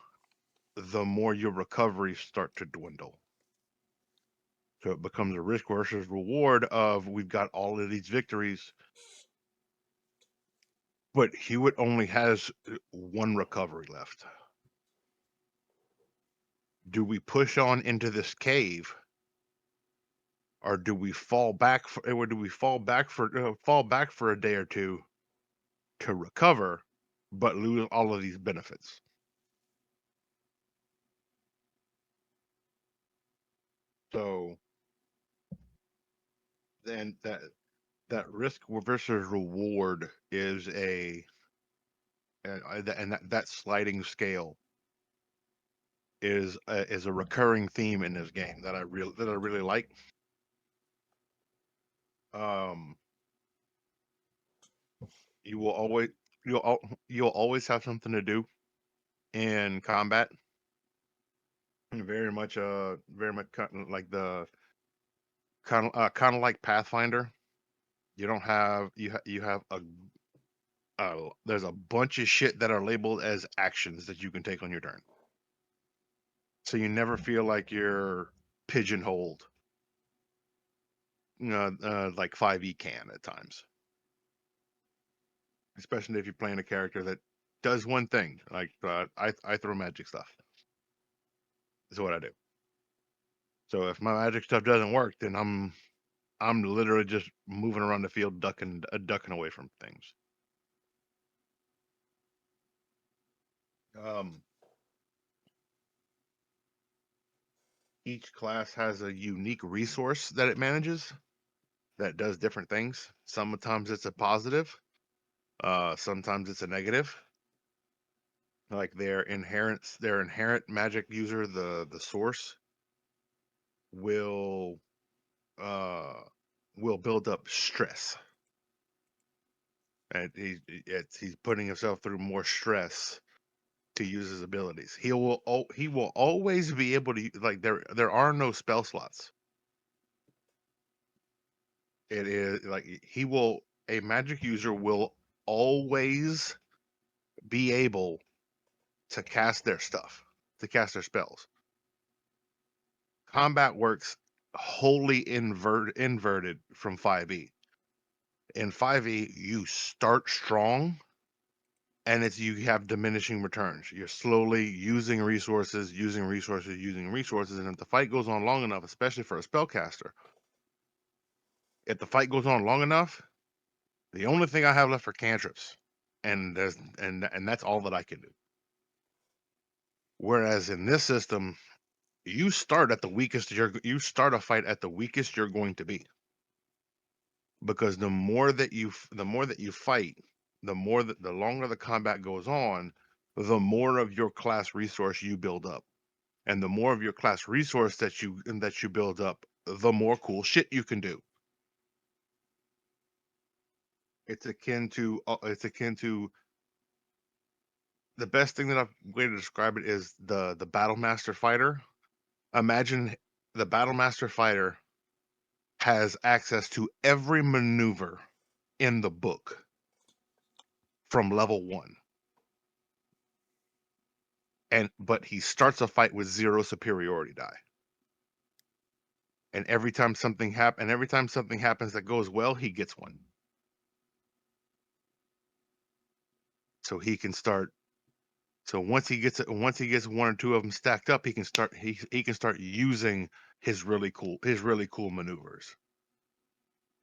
the more your recoveries start to dwindle. So it becomes a risk versus reward of we've got all of these victories, but Hewitt only has one recovery left. Do we push on into this cave, or do we fall back for a day or two to recover, but lose all of these benefits? So then that risk versus reward is and that sliding scale is a recurring theme in this game that I really like. Um, you will always you'll always have something to do in combat. Very much like the kind of like Pathfinder. You don't have you have a there's a bunch of shit that are labeled as actions that you can take on your turn. So you never feel like you're pigeonholed, like 5e can at times, especially if you're playing a character that does one thing. Like I throw magic stuff. Is what I do. So if my magic stuff doesn't work, then I'm literally just moving around the field, ducking away from things. Um, each class has a unique resource that it manages that does different things. Sometimes it's a positive, sometimes it's a negative. Like their inherent magic user, the source will uh build up stress, and he's putting himself through more stress to use his abilities. He will always be able to like there are no spell slots. It is like he will a magic user will always be able to cast their stuff, to cast their spells. Combat works wholly inverted from 5e. In 5e, you start strong and it's you have diminishing returns. You're slowly using resources, using resources, using resources, and if the fight goes on long enough, especially for a spellcaster, if the fight goes on long enough, the only thing I have left are cantrips, and that's all that I can do. Whereas in this system, you start at the weakest you start a fight at the weakest you're going to be, because the more that you fight, the longer the combat goes on, the more of your class resource you build up, and the more of your class resource that you build up, the more cool shit you can do. It's akin to the best thing that I've way to describe it is the battle master fighter. Imagine the battle master fighter has access to every maneuver in the book from level 1, but he starts a fight with 0 superiority die, and every time something happens that goes well, he gets one, so he can start. So once he gets 1 or 2 of them stacked up, he can start using his really cool maneuvers.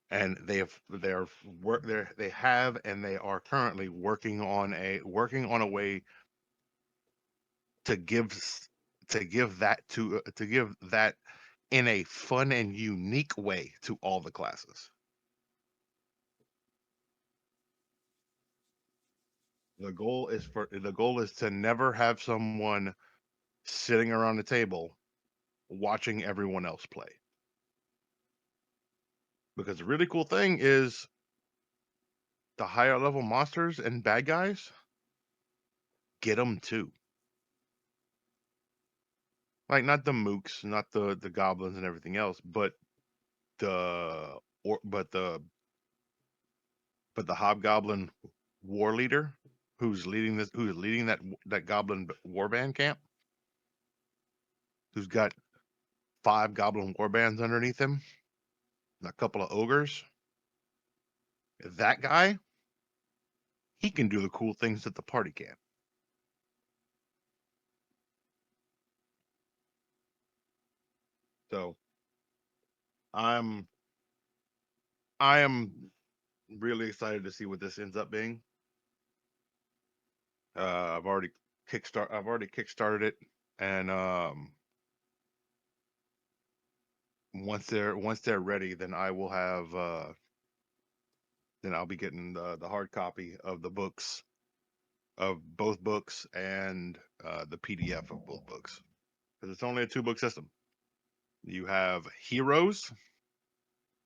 And they have and they are currently working on a way to give that in a fun and unique way to all the classes. The goal is to never have someone sitting around the table watching everyone else play. Because the really cool thing is the higher level monsters and bad guys get them too. Like not the mooks, not the goblins and everything else, but the or but the hobgoblin war leader who's leading that goblin warband camp, who's got 5 goblin warbands underneath him and a couple of ogres. That guy, he can do the cool things that the party can't. So I'm I am really excited to see what this ends up being. I've already kickstarted it, and once they're ready, then I will have then I'll be getting the hard copy of the books, of both books, and the PDF of both books, because it's only a 2-book system. You have Heroes,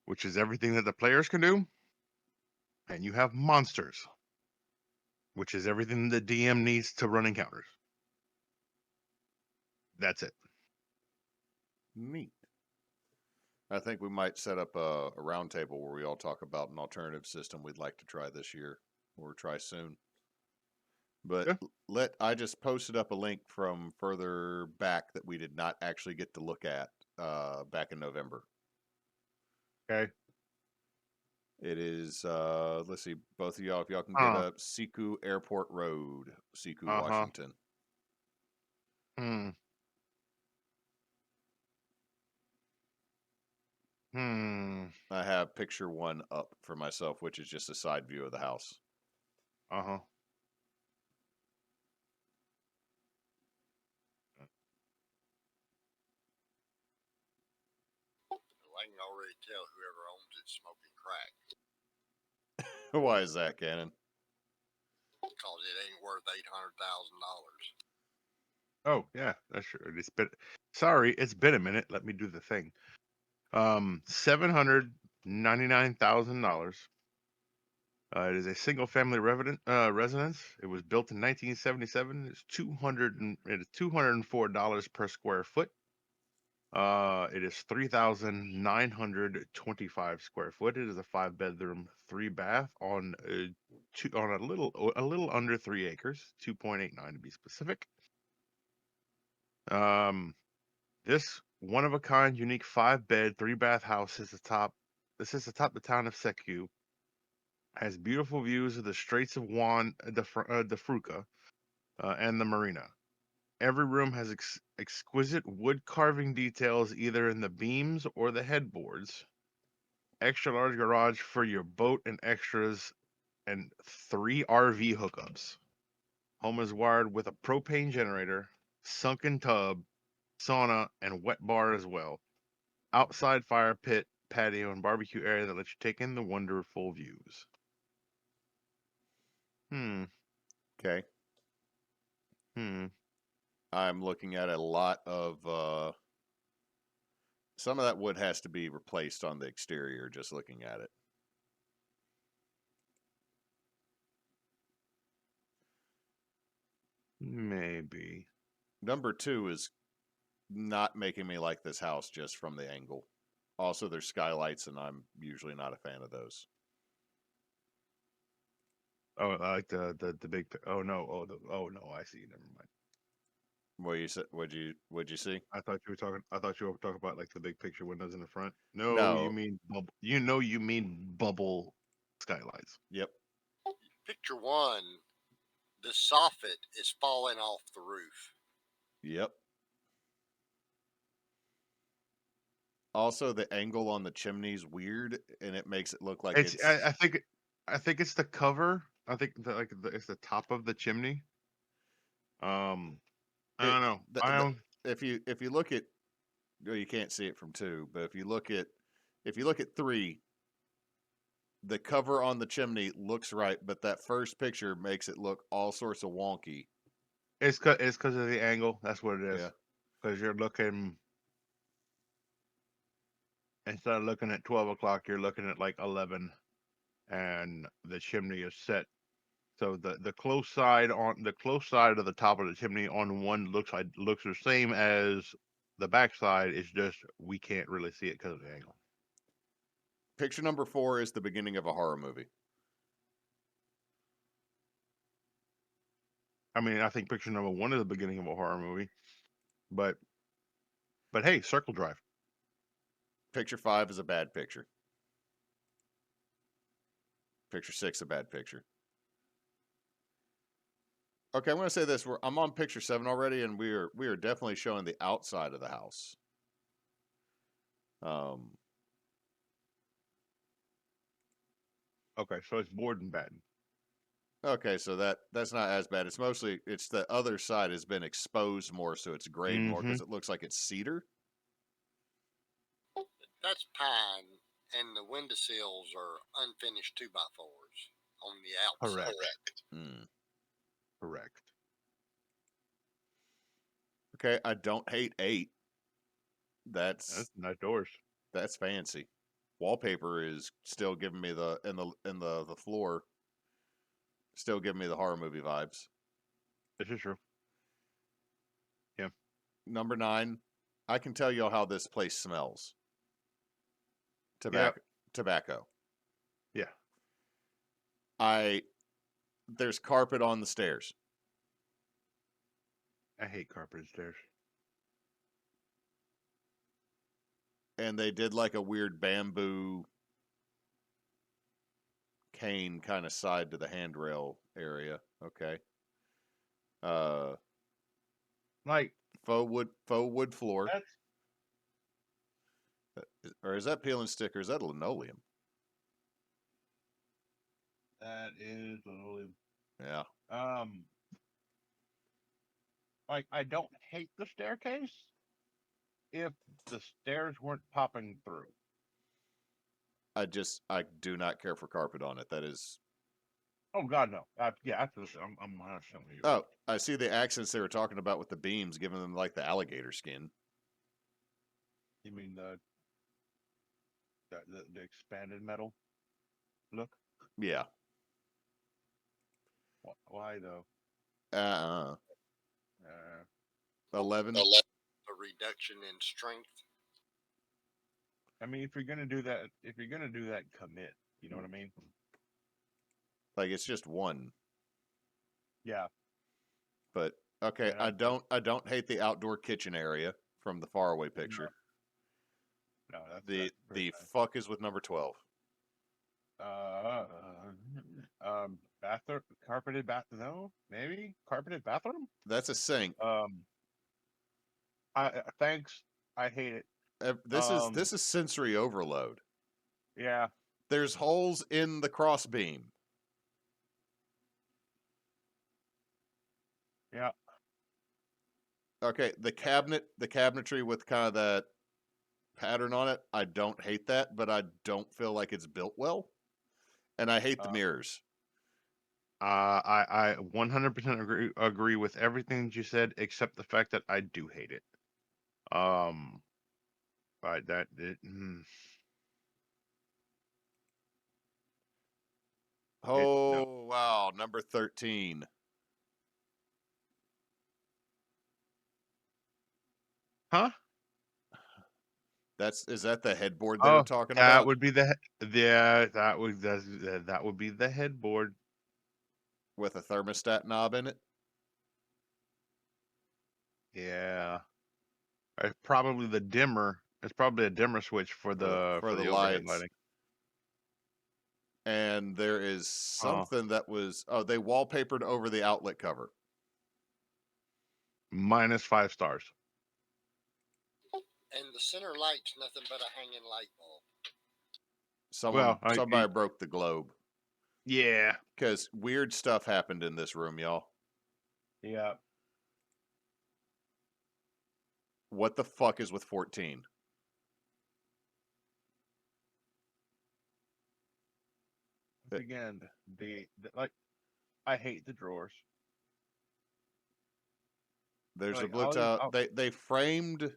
which is everything that the players can do, and you have Monsters, which is everything the DM needs to run encounters. That's it. Neat. I think we might set up a round table where we all talk about an alternative system we'd like to try this year or try soon. But Yeah. I just posted up a link from further back that we did not actually get to look at back in November. Okay. It is let's see, both of y'all, if y'all can get up Siku Airport Road, Siku, Washington. Hmm. I have picture 1 up for myself, which is just a side view of the house. I can already tell whoever owns it's smoking crack. Why is that, Cannon? Because it ain't worth $800,000. Oh yeah, that's true. Sorry, it's been a minute. Let me do the thing. $799,000. It is a single-family residence. It was built in 1977. It's $204 per square foot. It is 3,925 square foot. It is a 5-bedroom, 3-bath on a little under 3 acres, 2.89 to be specific. This one-of-a-kind, unique 5-bed, 3-bath house is atop the town of Seku. Has beautiful views of the Straits of Juan de Fuca and the marina. Every room has exquisite wood carving details either in the beams or the headboards. Extra large garage for your boat and extras, and 3 RV hookups. Home is wired with a propane generator, sunken tub, sauna, and wet bar as well. Outside fire pit, patio, and barbecue area that lets you take in the wonderful views. Okay. I'm looking at a lot of some of that wood has to be replaced on the exterior, just looking at it. Maybe. Number 2 is not making me like this house just from the angle. Also, there's skylights, and I'm usually not a fan of those. Oh, I like the big. Oh no! Oh no! I see. Never mind. What you said? What'd you see? I thought you were talking about like the big picture windows in the front. No, you No. mean bubble. You mean bubble skylights. Yep. Picture 1, the soffit is falling off the roof. Yep. Also, the angle on the chimney's weird, and it makes it look like it's. I think it's the cover. I think it's the top of the chimney. I don't know. If you look at, well, you can't see it from 2, but if you look at 3, the cover on the chimney looks right, but that first picture makes it look all sorts of wonky. It's because of the angle. That's what it is. Yeah. Because you're looking, instead of looking at 12 o'clock, you're looking at like 11, and the chimney is set. So the close side of the top of the chimney on one looks the same as the back side. It's just we can't really see it because of the angle. Picture number 4 is the beginning of a horror movie. I mean, I think picture number 1 is the beginning of a horror movie, but hey, circle drive. Picture 5 is a bad picture. Picture 6 a bad picture. Okay, I'm going to say this: I'm on picture 7 already, and we are definitely showing the outside of the house. Okay, so it's board and batten. Okay, so that's not as bad. It's the other side has been exposed more, so it's grayed more because it looks like it's cedar. That's pine, and the windowsills are unfinished 2x4s on the outside. Correct. Hmm. Correct. Okay, I don't hate 8. That's nice doors. That's fancy. Wallpaper is still giving me the floor, still giving me the horror movie vibes. This is true. Yeah. Number 9, I can tell y'all how this place smells. Yep. Tobacco. Yeah. There's carpet on the stairs. I hate carpeted stairs. And they did like a weird bamboo cane kind of side to the handrail area. Okay. Like Faux wood floor. that's Or is that peel and stick or is that linoleum? that is literally Yeah. like I don't hate the staircase if the stairs weren't popping through. I do not care for carpet on it. That is. Oh God, no. Yeah, absolutely. I'm 100% with you. Oh, I see the accents they were talking about with the beams, giving them like the alligator skin. You mean the expanded metal look? Yeah. Why though? 11. A reduction in strength. I mean, if you're gonna do that, commit. You know what I mean? Like it's just 1. Yeah. But okay, Yeah, I don't hate the outdoor kitchen area from the faraway picture. No, that's The pretty nice. fuck is with number 12. Bathroom, carpeted bath. No, maybe carpeted bathroom. That's a sink. Thanks. I hate it. This is sensory overload. Yeah. There's holes in the cross beam. Yeah. Okay, the cabinetry with kind of that pattern on it, I don't hate that, but I don't feel like it's built well. And I hate the mirrors. I 100% agree with everything that you said, except the fact that I do hate it. That it. Oh, no. wow, number 13. Huh? Is that the headboard they were talking about? Would be that would be the headboard With a thermostat knob in it? Yeah. Probably the dimmer. It's probably a dimmer switch for the for the overhead lights. lighting. And there is something that was they wallpapered over the outlet cover. -5 stars. And the center light's nothing but a hanging light bulb. Somebody broke the globe. Yeah. Because weird stuff happened in this room, y'all. Yeah. What the fuck is with 14? Again, the like, I hate the drawers. There's Like, a blue tile. They framed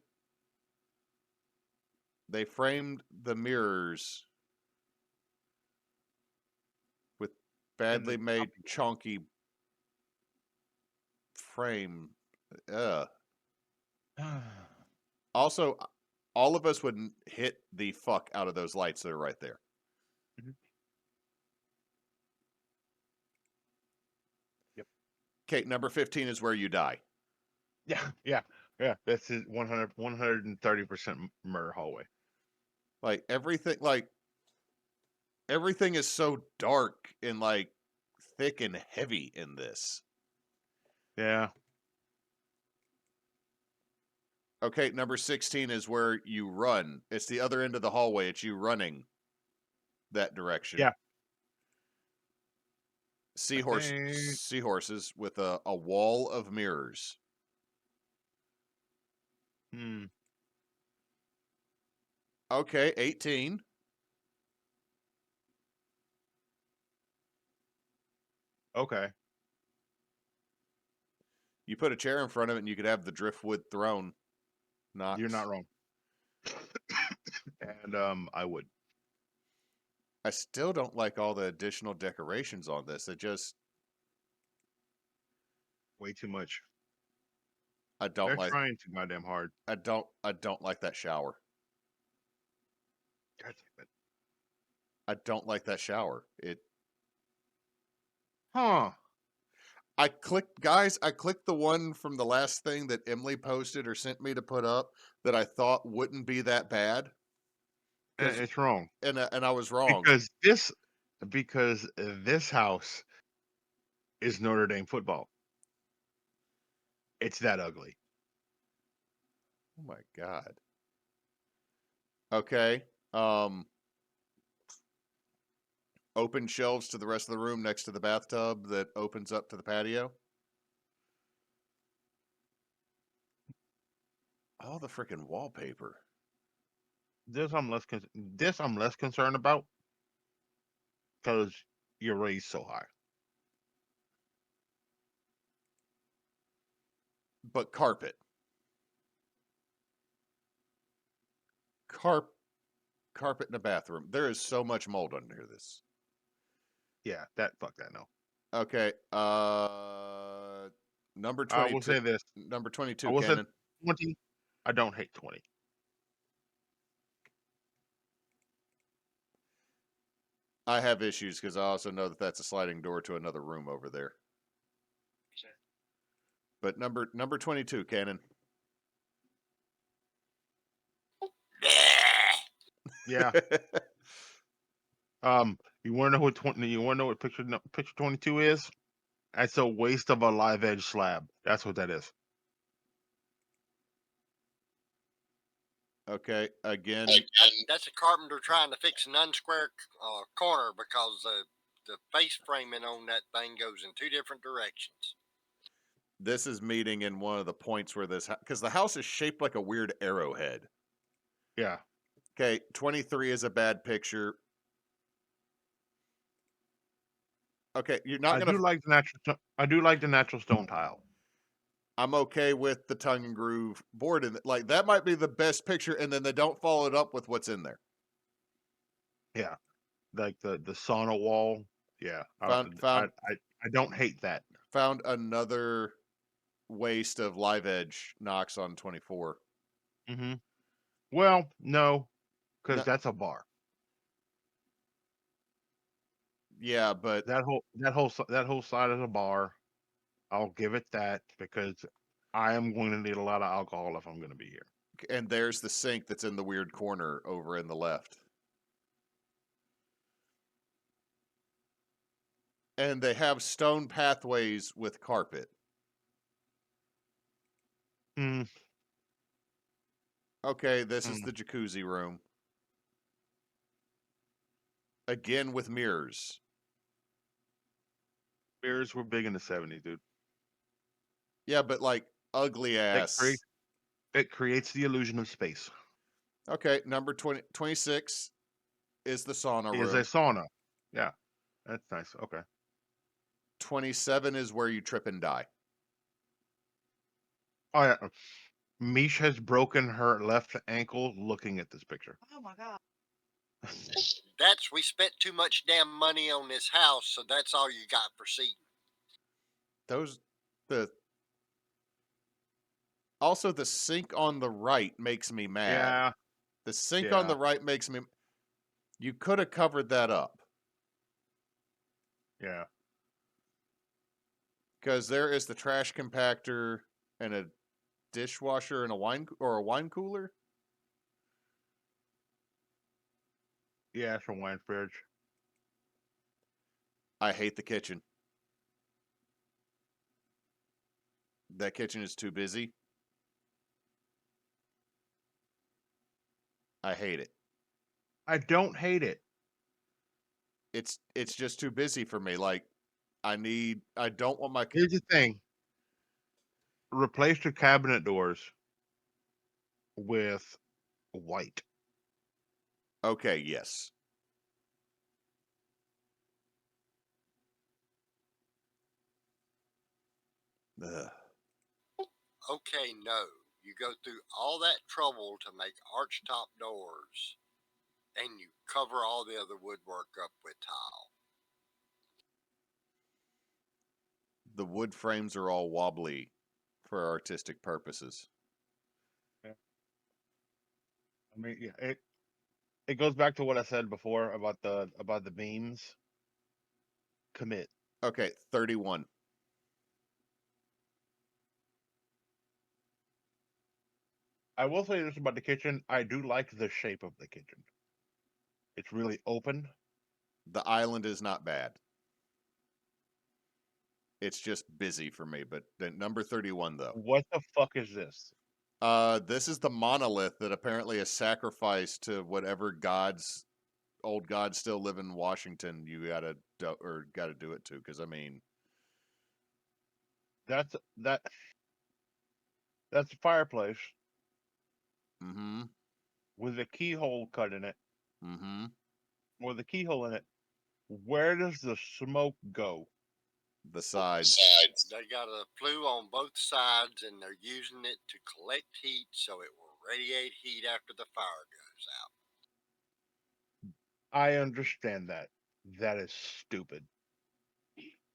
the mirrors with badly made chunky frame. Also, all of us would hit the fuck out of those lights that are right there. Yep. Okay, number 15 is where you die. Yeah. This is 130% murder hallway. Like everything is so dark and like thick and heavy in this. Yeah. Okay, number 16 is where you run. It's the other end of the hallway. It's you running that direction. Yeah. Seahorses with a wall of mirrors. Okay, 18. Okay. You put a chair in front of it, and you could have the driftwood throne. Nox. You're not wrong. And I would. I still don't like all the additional decorations on this. It just Way too much. I don't They're like. trying too goddamn hard. I don't like that shower. God damn it. I don't like that shower. Huh. I clicked the one from the last thing that Emily posted or sent me to put up that I thought wouldn't be that bad. And it's wrong. And I was wrong. Because this house is Notre Dame football. It's that ugly. Oh my god. Okay. Open shelves to the rest of the room next to the bathtub that opens up to the patio. All the freaking wallpaper. This I'm less concerned about because you're raised so high. But carpet. Carpet in a bathroom. There is so much mold under this. Yeah, fuck that no. Okay. Number 22. I will say this. Number 22, I will say Cannon. 20. I don't hate 20. I have issues because I also know that that's a sliding door to another room over there. But number 22, Cannon. Yeah. You want to know what picture 22 is? That's a waste of a live edge slab. That's what that is. Okay, again. That's a carpenter trying to fix an unsquare corner because the face framing on that thing goes in two different directions. This is meeting in one of the points where because the house is shaped like a weird arrowhead. Yeah. Okay, 23 is a bad picture. Okay, you're not gonna. I do like the natural stone tile. I'm okay with the tongue and groove board, and like that might be the best picture, and then they don't follow it up with what's in there. Yeah, like the sauna wall. Yeah, Found I don't hate that. Found another waste of live edge Nox on 24. Mm-hmm. Well, no, because No, that's a bar. yeah, but That whole side is a bar. I'll give it that because I am going to need a lot of alcohol if I'm going to be here. and there's the sink that's in the weird corner over in the left. And they have stone pathways with carpet. Mm. Okay, this is the jacuzzi room. Again with mirrors. Mirrors were big in the 70s, dude. Yeah, but like ugly ass. It creates the illusion of space. Okay, number 26 is the sauna room. Is a sauna. Yeah, that's nice. Okay. 27 is where you trip and die. Oh yeah. Mish has broken her left ankle looking at this picture. Oh my god. We spent too much damn money on this house, so that's all you got for seating. Also the sink on the right makes me mad. Yeah. The sink on the right makes me. You could have covered that up. Yeah. Because there is the trash compactor and a dishwasher and a wine cooler. Yeah, it's a wine fridge. I hate the kitchen. That kitchen is too busy. I hate it. I don't hate it. It's just too busy for me. Like I don't want my. Here's the thing. Replace your cabinet doors with white. Okay, yes. Ugh. Okay, no. You go through all that trouble to make archtop doors, and you cover all the other woodwork up with tile. The wood frames are all wobbly for artistic purposes. I mean, yeah, it goes back to what I said before about the beams. Commit. Okay, 31. I will say this about the kitchen. I do like the shape of the kitchen. It's really open. The island is not bad. It's just busy for me, but the number 31 though. What the fuck is this? This is the monolith that apparently is sacrificed to whatever old gods still live in Washington. You gotta do it to, because I mean, That's a fireplace mm-hmm, with a keyhole cut in it. mm-hmm. With a keyhole in it. Where does the smoke go? The sides. They got a flue on both sides, and they're using it to collect heat so it will radiate heat after the fire goes out. I understand that. That is stupid.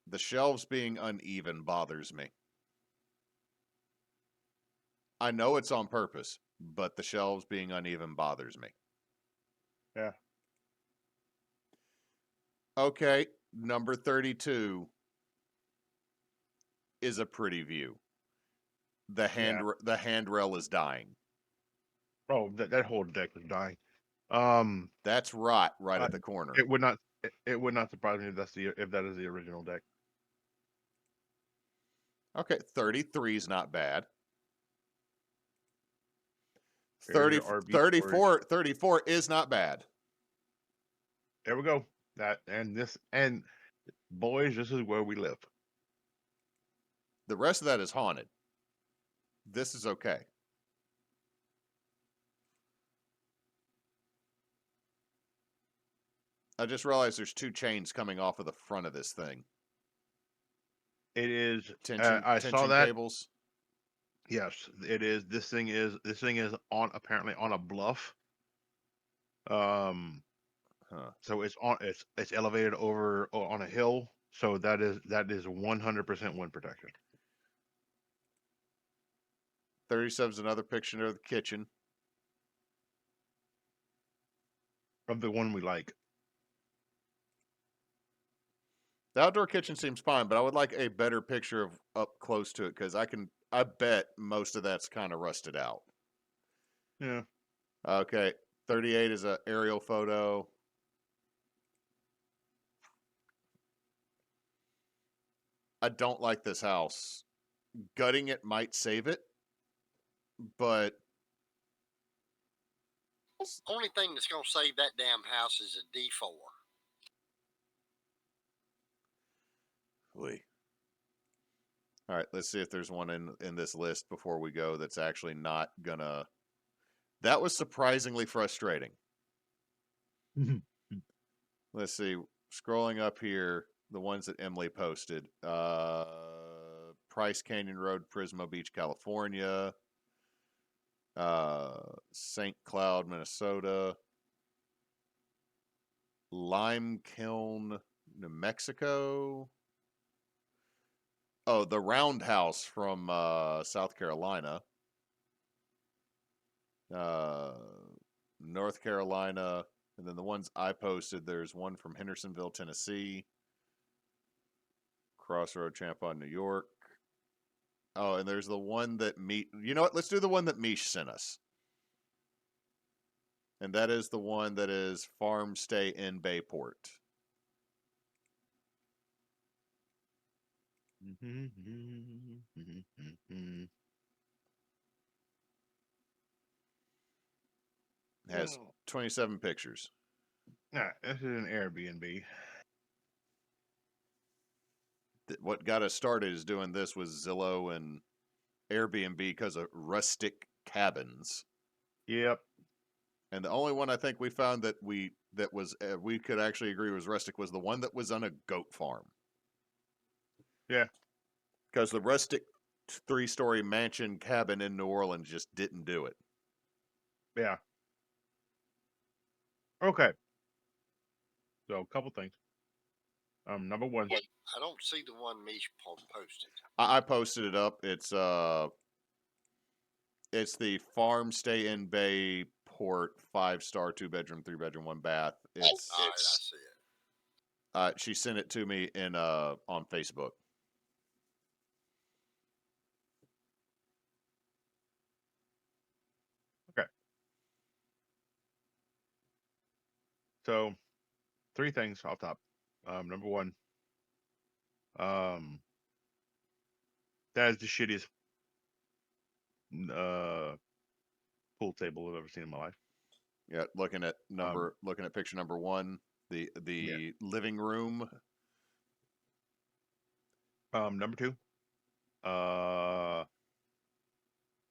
The shelves being uneven bothers me. I know it's on purpose, but the shelves being uneven bothers me. Yeah. Okay, number 32 is a pretty view. The handrail is dying. Oh, that whole deck is dying. That's right I- at the corner. it would not surprise me if that is the original deck. Okay, 33 is not bad. There's your RV 34 is not bad. There we go. And boys, this is where we live. The rest of that is haunted. This is okay. I just realized there's two chains coming off of the front of this thing. It is. Tension saw that. cables. Yes, it is. This thing is apparently on a bluff. So it's elevated over on a hill. So that is 100% wind protection. 37 is another picture of the kitchen. Of the one we like. The outdoor kitchen seems fine, but I would like a better picture of up close to it, because I bet most of that's kind of rusted out. Yeah. Okay, 38 is an aerial photo. I don't like this house. Gutting it might save it, but Only thing that's going to save that damn house is a D4. All right, let's see if there's one in this list before we go that's actually not gonna. That was surprisingly frustrating. Let's see. Scrolling up here, the ones that Emily posted. Price Canyon Road, Prismo Beach, California. St. Cloud, Minnesota. Lime Kiln, New Mexico. Oh, the Roundhouse from South Carolina. North Carolina. And then the ones I posted, there's one from Hendersonville, Tennessee. Crossroad, Champaign, New York. Oh, and there's the one that you know what? Let's do the one that Mish sent us. And that is the one that is Farm Stay in Bayport. Has 27 pictures. Yeah, this is an Airbnb. What got us started is doing this with Zillow and Airbnb because of rustic cabins. Yep. And the only one I think we found that we could actually agree was rustic was the one that was on a goat farm. Yeah. Because the rustic 3-story mansion cabin in New Orleans just didn't do it. Yeah. Okay. So a couple things. Number one. I don't see the one Mish posted. I posted it up. It's the farm stay in Bay Port 5-star 2-bedroom 3-bedroom 1 bath. All right, I see it. She sent it to me in on Facebook. Okay. So 3 things off top. Number one. That is the shittiest pool table I've ever seen in my life. Yeah, looking at picture number 1, the living room. Number 2.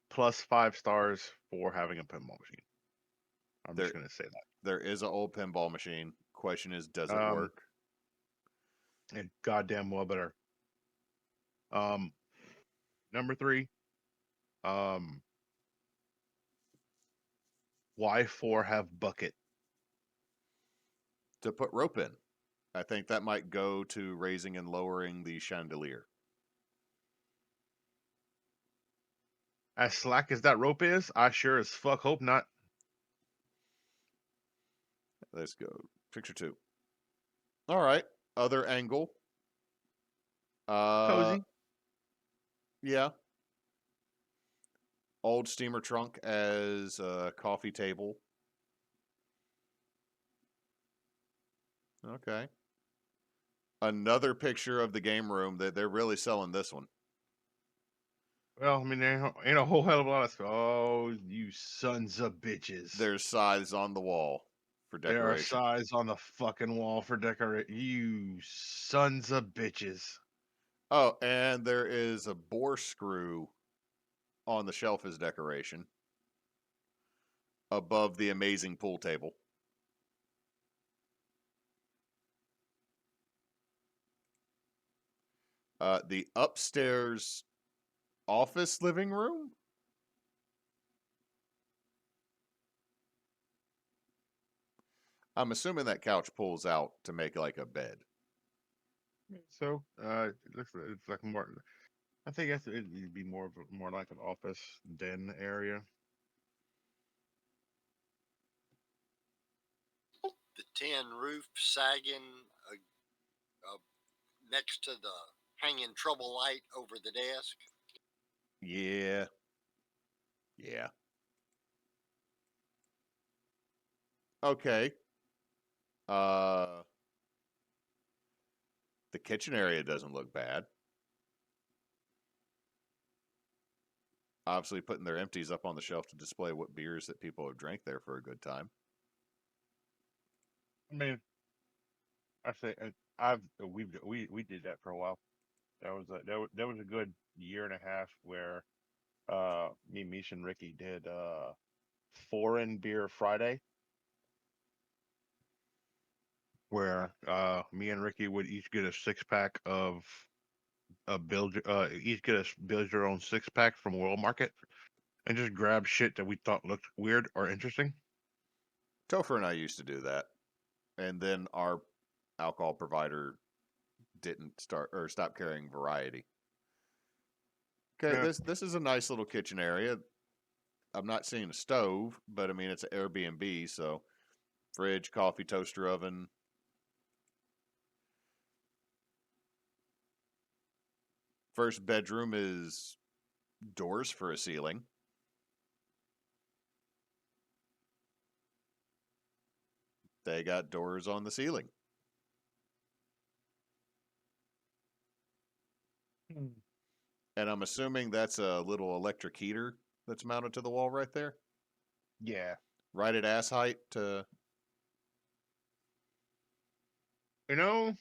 Plus 5 stars for having a pinball machine. I'm just gonna say that. There is an old pinball machine. Question is, does it work? And goddamn well better. Number 3. Why 4 have bucket? To put rope in. I think that might go to raising and lowering the chandelier. As slack as that rope is, I sure as fuck hope not. Let's go. Picture 2. All right. Other angle. Cozy. Yeah. Old steamer trunk as a coffee table. Okay. Another picture of the game room. That they're really selling this one. Well, I mean, there ain't a whole hell of a lot of stuff. Oh, you sons of bitches. There's size on the wall for decoration. There are size on the fucking wall for decoration. You sons of bitches. Oh, and there is a bore screw on the shelf as decoration above the amazing pool table. The upstairs office living room. I'm assuming that couch pulls out to make like a bed. So, it looks it's like more. I think it'd be more like an office den area. The tin roof sagging next to the hanging trouble light over the desk. Yeah. Yeah. Okay. The kitchen area doesn't look bad. Obviously putting their empties up on the shelf to display what beers that people have drank there for a good time. I mean, I say we did that for a while. That was a good year and a half where me, Mish, and Ricky did foreign beer Friday, where me and Ricky would each get a 6-pack of each get a build your own 6-pack from World Market and just grab shit that we thought looked weird or interesting. Topher and I used to do that. And then our alcohol provider didn't stop carrying variety. Okay, Yeah. this is a nice little kitchen area. I'm not seeing a stove, but I mean it's an Airbnb, so fridge, coffee, toaster oven. First bedroom is doors for a ceiling. They got doors on the ceiling. And I'm assuming that's a little electric heater that's mounted to the wall right there. Yeah. Right at ass height to. You know,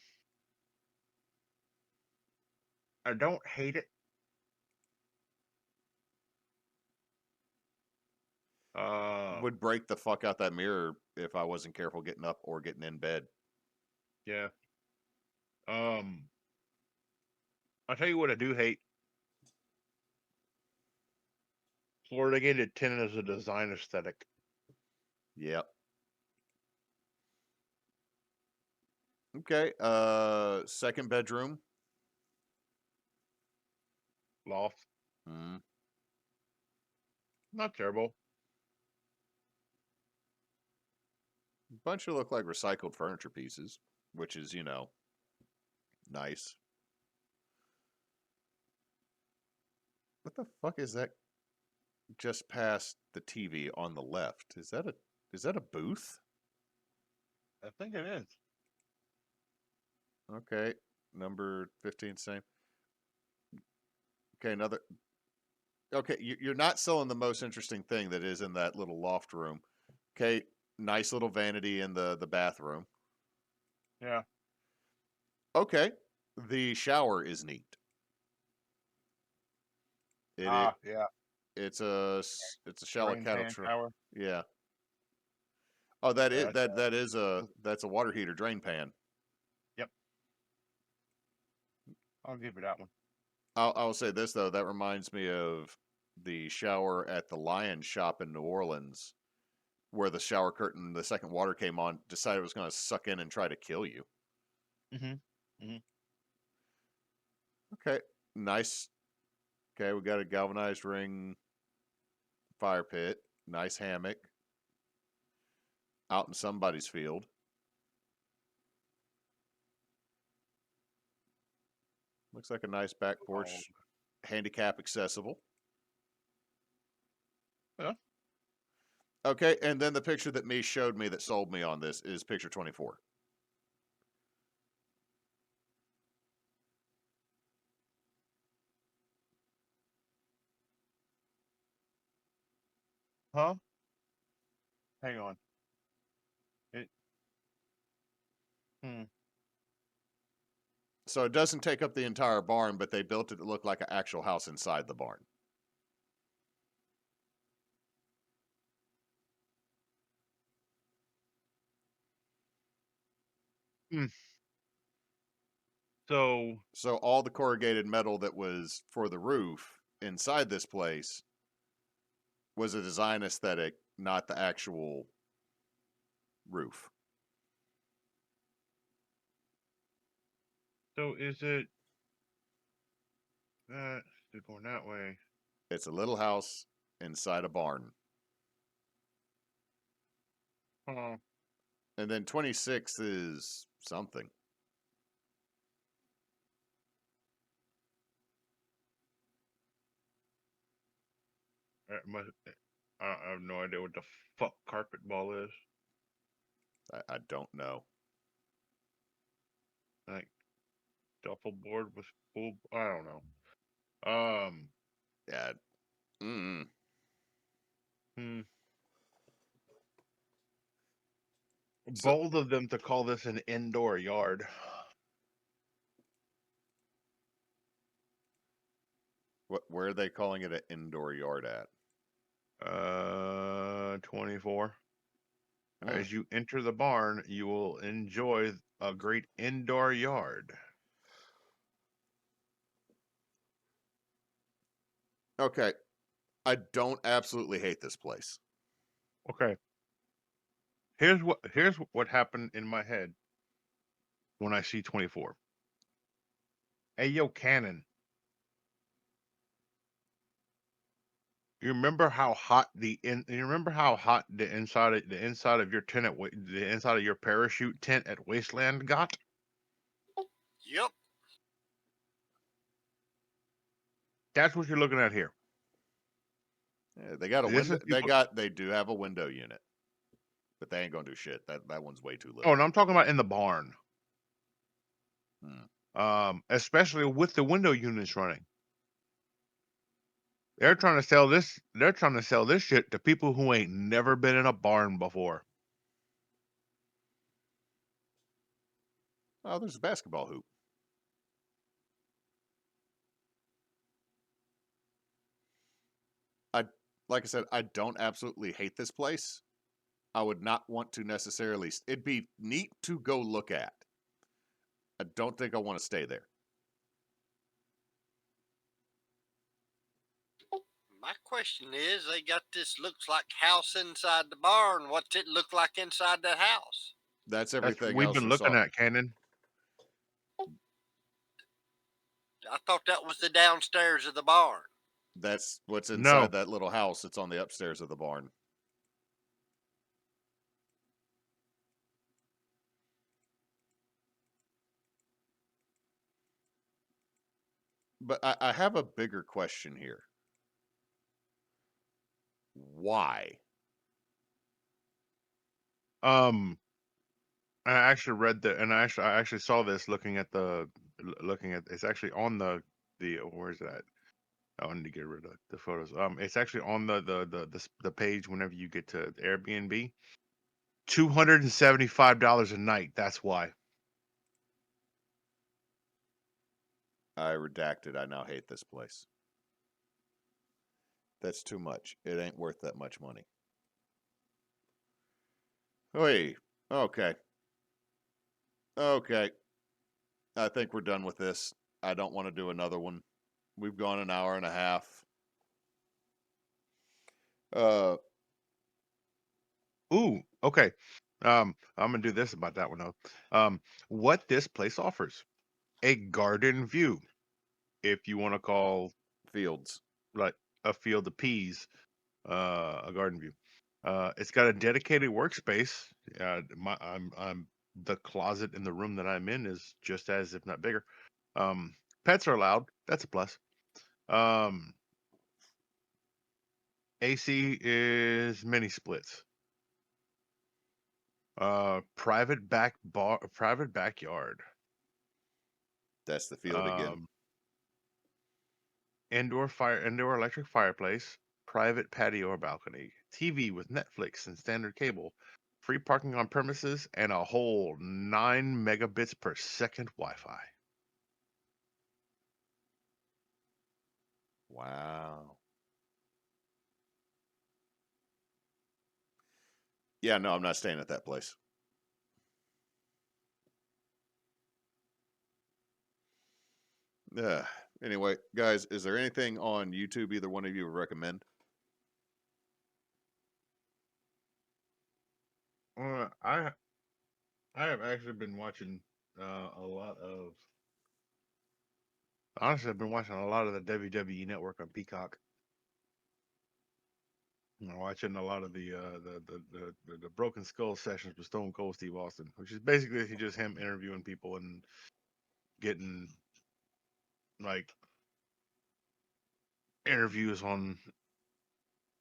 I don't hate it. Would break the fuck out that mirror if I wasn't careful getting up or getting in bed. Yeah. I'll tell you what I do hate. Corrugated tin is a design aesthetic. Yep. Okay. Second bedroom. Loft. Mm. Not terrible. Bunch of look like recycled furniture pieces, which is, nice. What the fuck is that just past the TV on the left? Is that a booth? I think it is. Okay. Number 15, same. Okay, another. Okay, you're not selling the most interesting thing that is in that little loft room. Okay, nice little vanity in the bathroom. Yeah. Okay, the shower is neat. Yeah. It's a shallow Drain cattle pan truck. shower. Yeah. Oh, that Yeah, is that's a water heater drain pan. Yep. I'll give you that one. I'll say this though, that reminds me of the shower at the Lion shop in New Orleans, where the shower curtain, the second water came on, decided it was going to suck in and try to kill you. Mm-hmm. Okay, nice. Okay, we got a galvanized ring fire pit, nice hammock out in somebody's field. Looks like a nice back porch, handicap accessible. Yeah. Okay, and then the picture that me showed me that sold me on this is picture 24. Huh? Hang on. It. Hmm. So it doesn't take up the entire barn, but they built it to look like an actual house inside the barn. Hmm. So So all the corrugated metal that was for the roof inside this place was a design aesthetic, not the actual roof. is it that is it going that way? It's a little house inside a barn. Huh. And then 26 is something. I have no idea what the fuck carpet ball is. I don't know. Like duffel board with full. I don't know. Yeah. Mm. Hmm. So Bold of them to call this an indoor yard. where are they calling it an indoor yard at? 24. Mm. As you enter the barn, you will enjoy a great indoor yard. Okay. I don't absolutely hate this place. Okay. Here's what happened in my head when I see 24. Hey yo, Cannon. You remember how hot you remember how hot the inside of your tent the inside of your parachute tent at Wasteland got? Yep. That's what you're looking at here. Yeah, they got a This window. is people. They do have a window unit, but they ain't gonna do shit. That one's way too Oh, little. and I'm talking about in the barn. Hmm. Especially with the window units running. They're trying to sell this. They're trying to sell this shit to people who ain't never been in a barn before. Oh, there's a basketball hoop. Like I said, I don't absolutely hate this place. I would not want to necessarily. It'd be neat to go look at. I don't think I want to stay there. My question is, they got this looks like house inside the barn. What's it look like inside that house? That's That's everything we've else been we looking saw. at, Cannon. I thought that was the downstairs of the barn. That's what's No, inside that little house. It's on the upstairs of the barn. But I have a bigger question here. Why? I actually read the, and I actually saw this looking at it's actually on the where's that? Oh, I need to get rid of the photos. It's actually on the page whenever you get to Airbnb. $275 a night. That's why. I redacted. I now hate this place. That's too much. It ain't worth that much money. Hey, okay. Okay. I think we're done with this. I don't want to do another one. We've gone an hour and a half. Ooh, okay. I'm gonna do this about that one though. What this place offers: a garden view, if you want to call Fields. like a field of peas, a garden view. It's got a dedicated workspace. I'm the closet in the room that I'm in is just as, if not bigger. Pets are allowed. That's a plus. AC is mini splits. Private backyard. That's the field again. Indoor electric fireplace, private patio or balcony, TV with Netflix and standard cable, free parking on premises, and a whole 9 megabits per second Wi-Fi. Wow. Yeah, no, I'm not staying at that place. Yeah. Anyway, guys, is there anything on YouTube either one of you would recommend? I have actually been watching a lot of. Honestly, I've been watching a lot of the WWE Network on Peacock. I'm watching a lot of the Broken Skull sessions with Stone Cold Steve Austin, which is basically just him interviewing people and getting like interviews on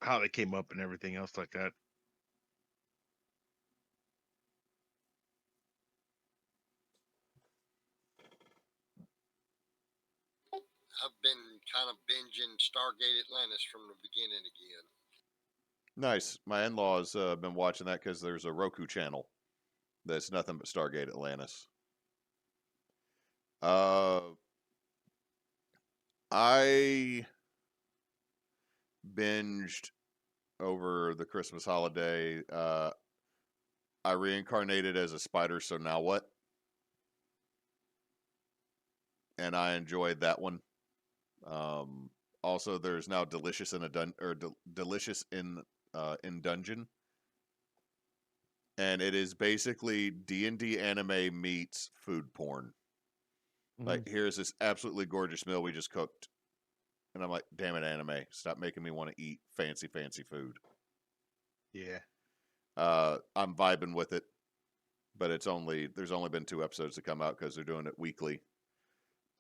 how they came up and everything else like that. I've been kind of binging Stargate Atlantis from the beginning again. Nice. My in-laws have been watching that because there's a Roku channel that's nothing but Stargate Atlantis. I binged over the Christmas holiday. I reincarnated as a spider, so now what? And I enjoyed that one. Also, there's now Delicious in a Delicious in Dungeon, and it is basically D&D anime meets food porn. Like, here's this absolutely gorgeous meal we just cooked, and I'm like, damn it, anime, stop making me want to eat fancy food. Yeah. I'm vibing with it, but there's only been 2 episodes to come out because they're doing it weekly.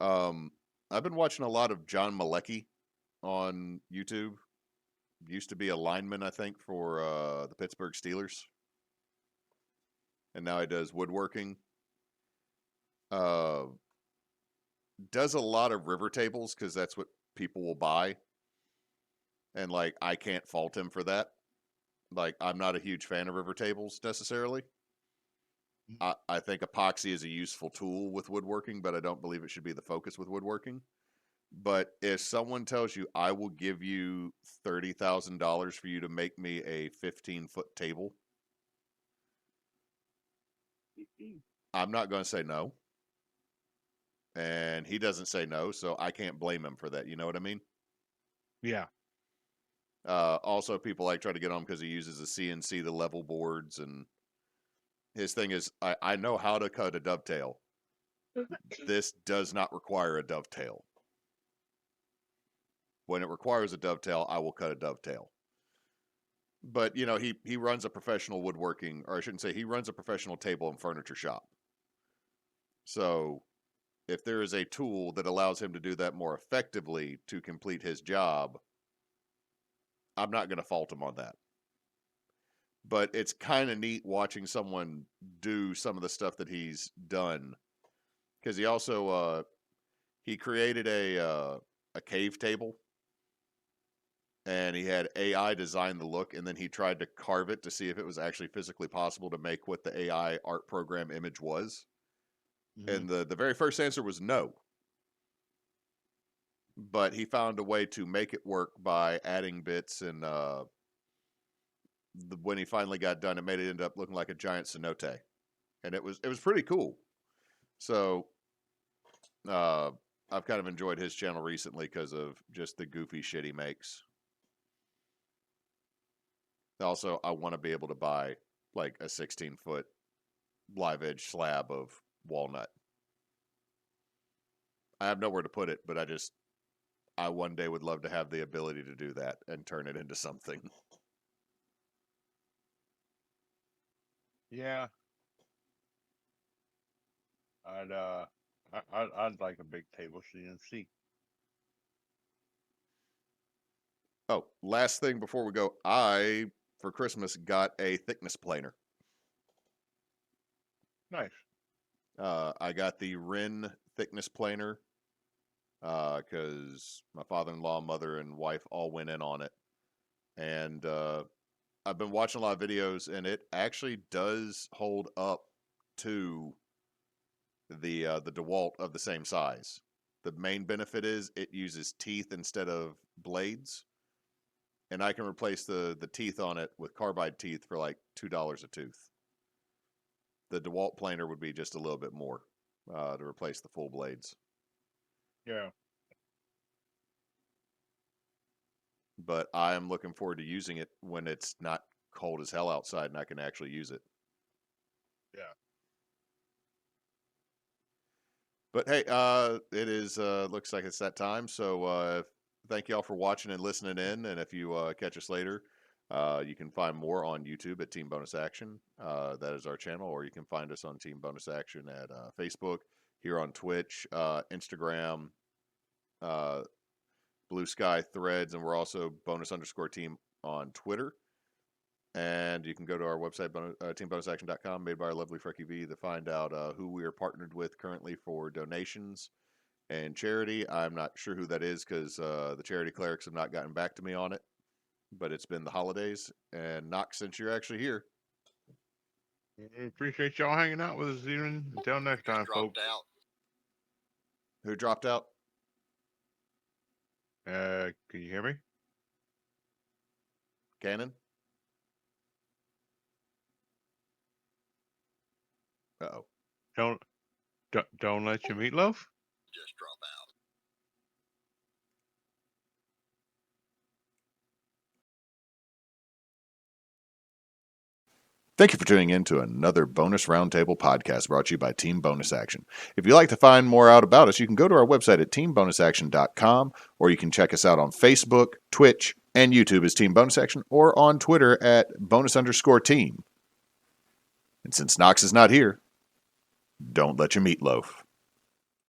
I've been watching a lot of John Malecki on YouTube. Used to be a lineman, I think, for the Pittsburgh Steelers, and now he does woodworking. Does a lot of river tables because that's what people will buy, and like I can't fault him for that. Like I'm not a huge fan of river tables necessarily. I think epoxy is a useful tool with woodworking, but I don't believe it should be the focus with woodworking. But if someone tells you I will give you $30,000 for you to make me a 15-foot table, I'm not going to say no. And he doesn't say no, so I can't blame him for that. You know what I mean? Yeah. Also, people like try to get on because he uses a CNC to level boards, and his thing is, I know how to cut a dovetail. This does not require a dovetail. When it requires a dovetail, I will cut a dovetail. But, you know, he runs a professional woodworking, or I shouldn't say, he runs a professional table and furniture shop. So if there is a tool that allows him to do that more effectively to complete his job, I'm not going to fault him on that. But it's kind of neat watching someone do some of the stuff that he's done, because he also he created a cave table, and he had AI design the look, and then he tried to carve it to see if it was actually physically possible to make what the AI art program image was. And the very first answer was no. But he found a way to make it work by adding bits, and when he finally got done, it made it end up looking like a giant cenote, and it was pretty cool. So I've kind of enjoyed his channel recently because of just the goofy shit he makes. Also, I want to be able to buy like a 16-foot live edge slab of walnut. I have nowhere to put it, but I one day would love to have the ability to do that and turn it into something. Yeah. I'd like a big table CNC. Oh, last thing before we go, I for Christmas got a thickness planer. Nice. I got the Ren thickness planer because my father-in-law, mother, and wife all went in on it, and I've been watching a lot of videos, and it actually does hold up to the DeWalt of the same size. The main benefit is it uses teeth instead of blades, and I can replace the teeth on it with carbide teeth for like $2 a tooth. The DeWalt planer would be just a little bit more to replace the full blades. Yeah. But I am looking forward to using it when it's not cold as hell outside and I can actually use it. Yeah. But hey, it is looks like it's that time. So thank you all for watching and listening in. And if you catch us later, you can find more on YouTube at Team Bonus Action. That is our channel, or you can find us on Team Bonus Action at Facebook, here on Twitch, Instagram, Blue Sky, Threads, and we're also bonus_team on Twitter. And you can go to our website, teambonusaction.com, made by our lovely Frecky V, to find out who we are partnered with currently for donations and charity. I'm not sure who that is because the charity clerics have not gotten back to me on it, but it's been the holidays. And Nox, since you're actually here, Appreciate y'all hanging out with us, even until next time, folks. Out. Who dropped out? Can you hear me? Cannon? Uh-oh. Don't let your meatloaf just drop out. Thank you for tuning in to another Bonus Roundtable podcast brought to you by Team Bonus Action. If you'd like to find more out about us, you can go to our website at teambonusaction.com, or you can check us out on Facebook, Twitch, and YouTube as Team Bonus Action, or on Twitter at bonus_team. And since Nox is not here, don't let your meatloaf.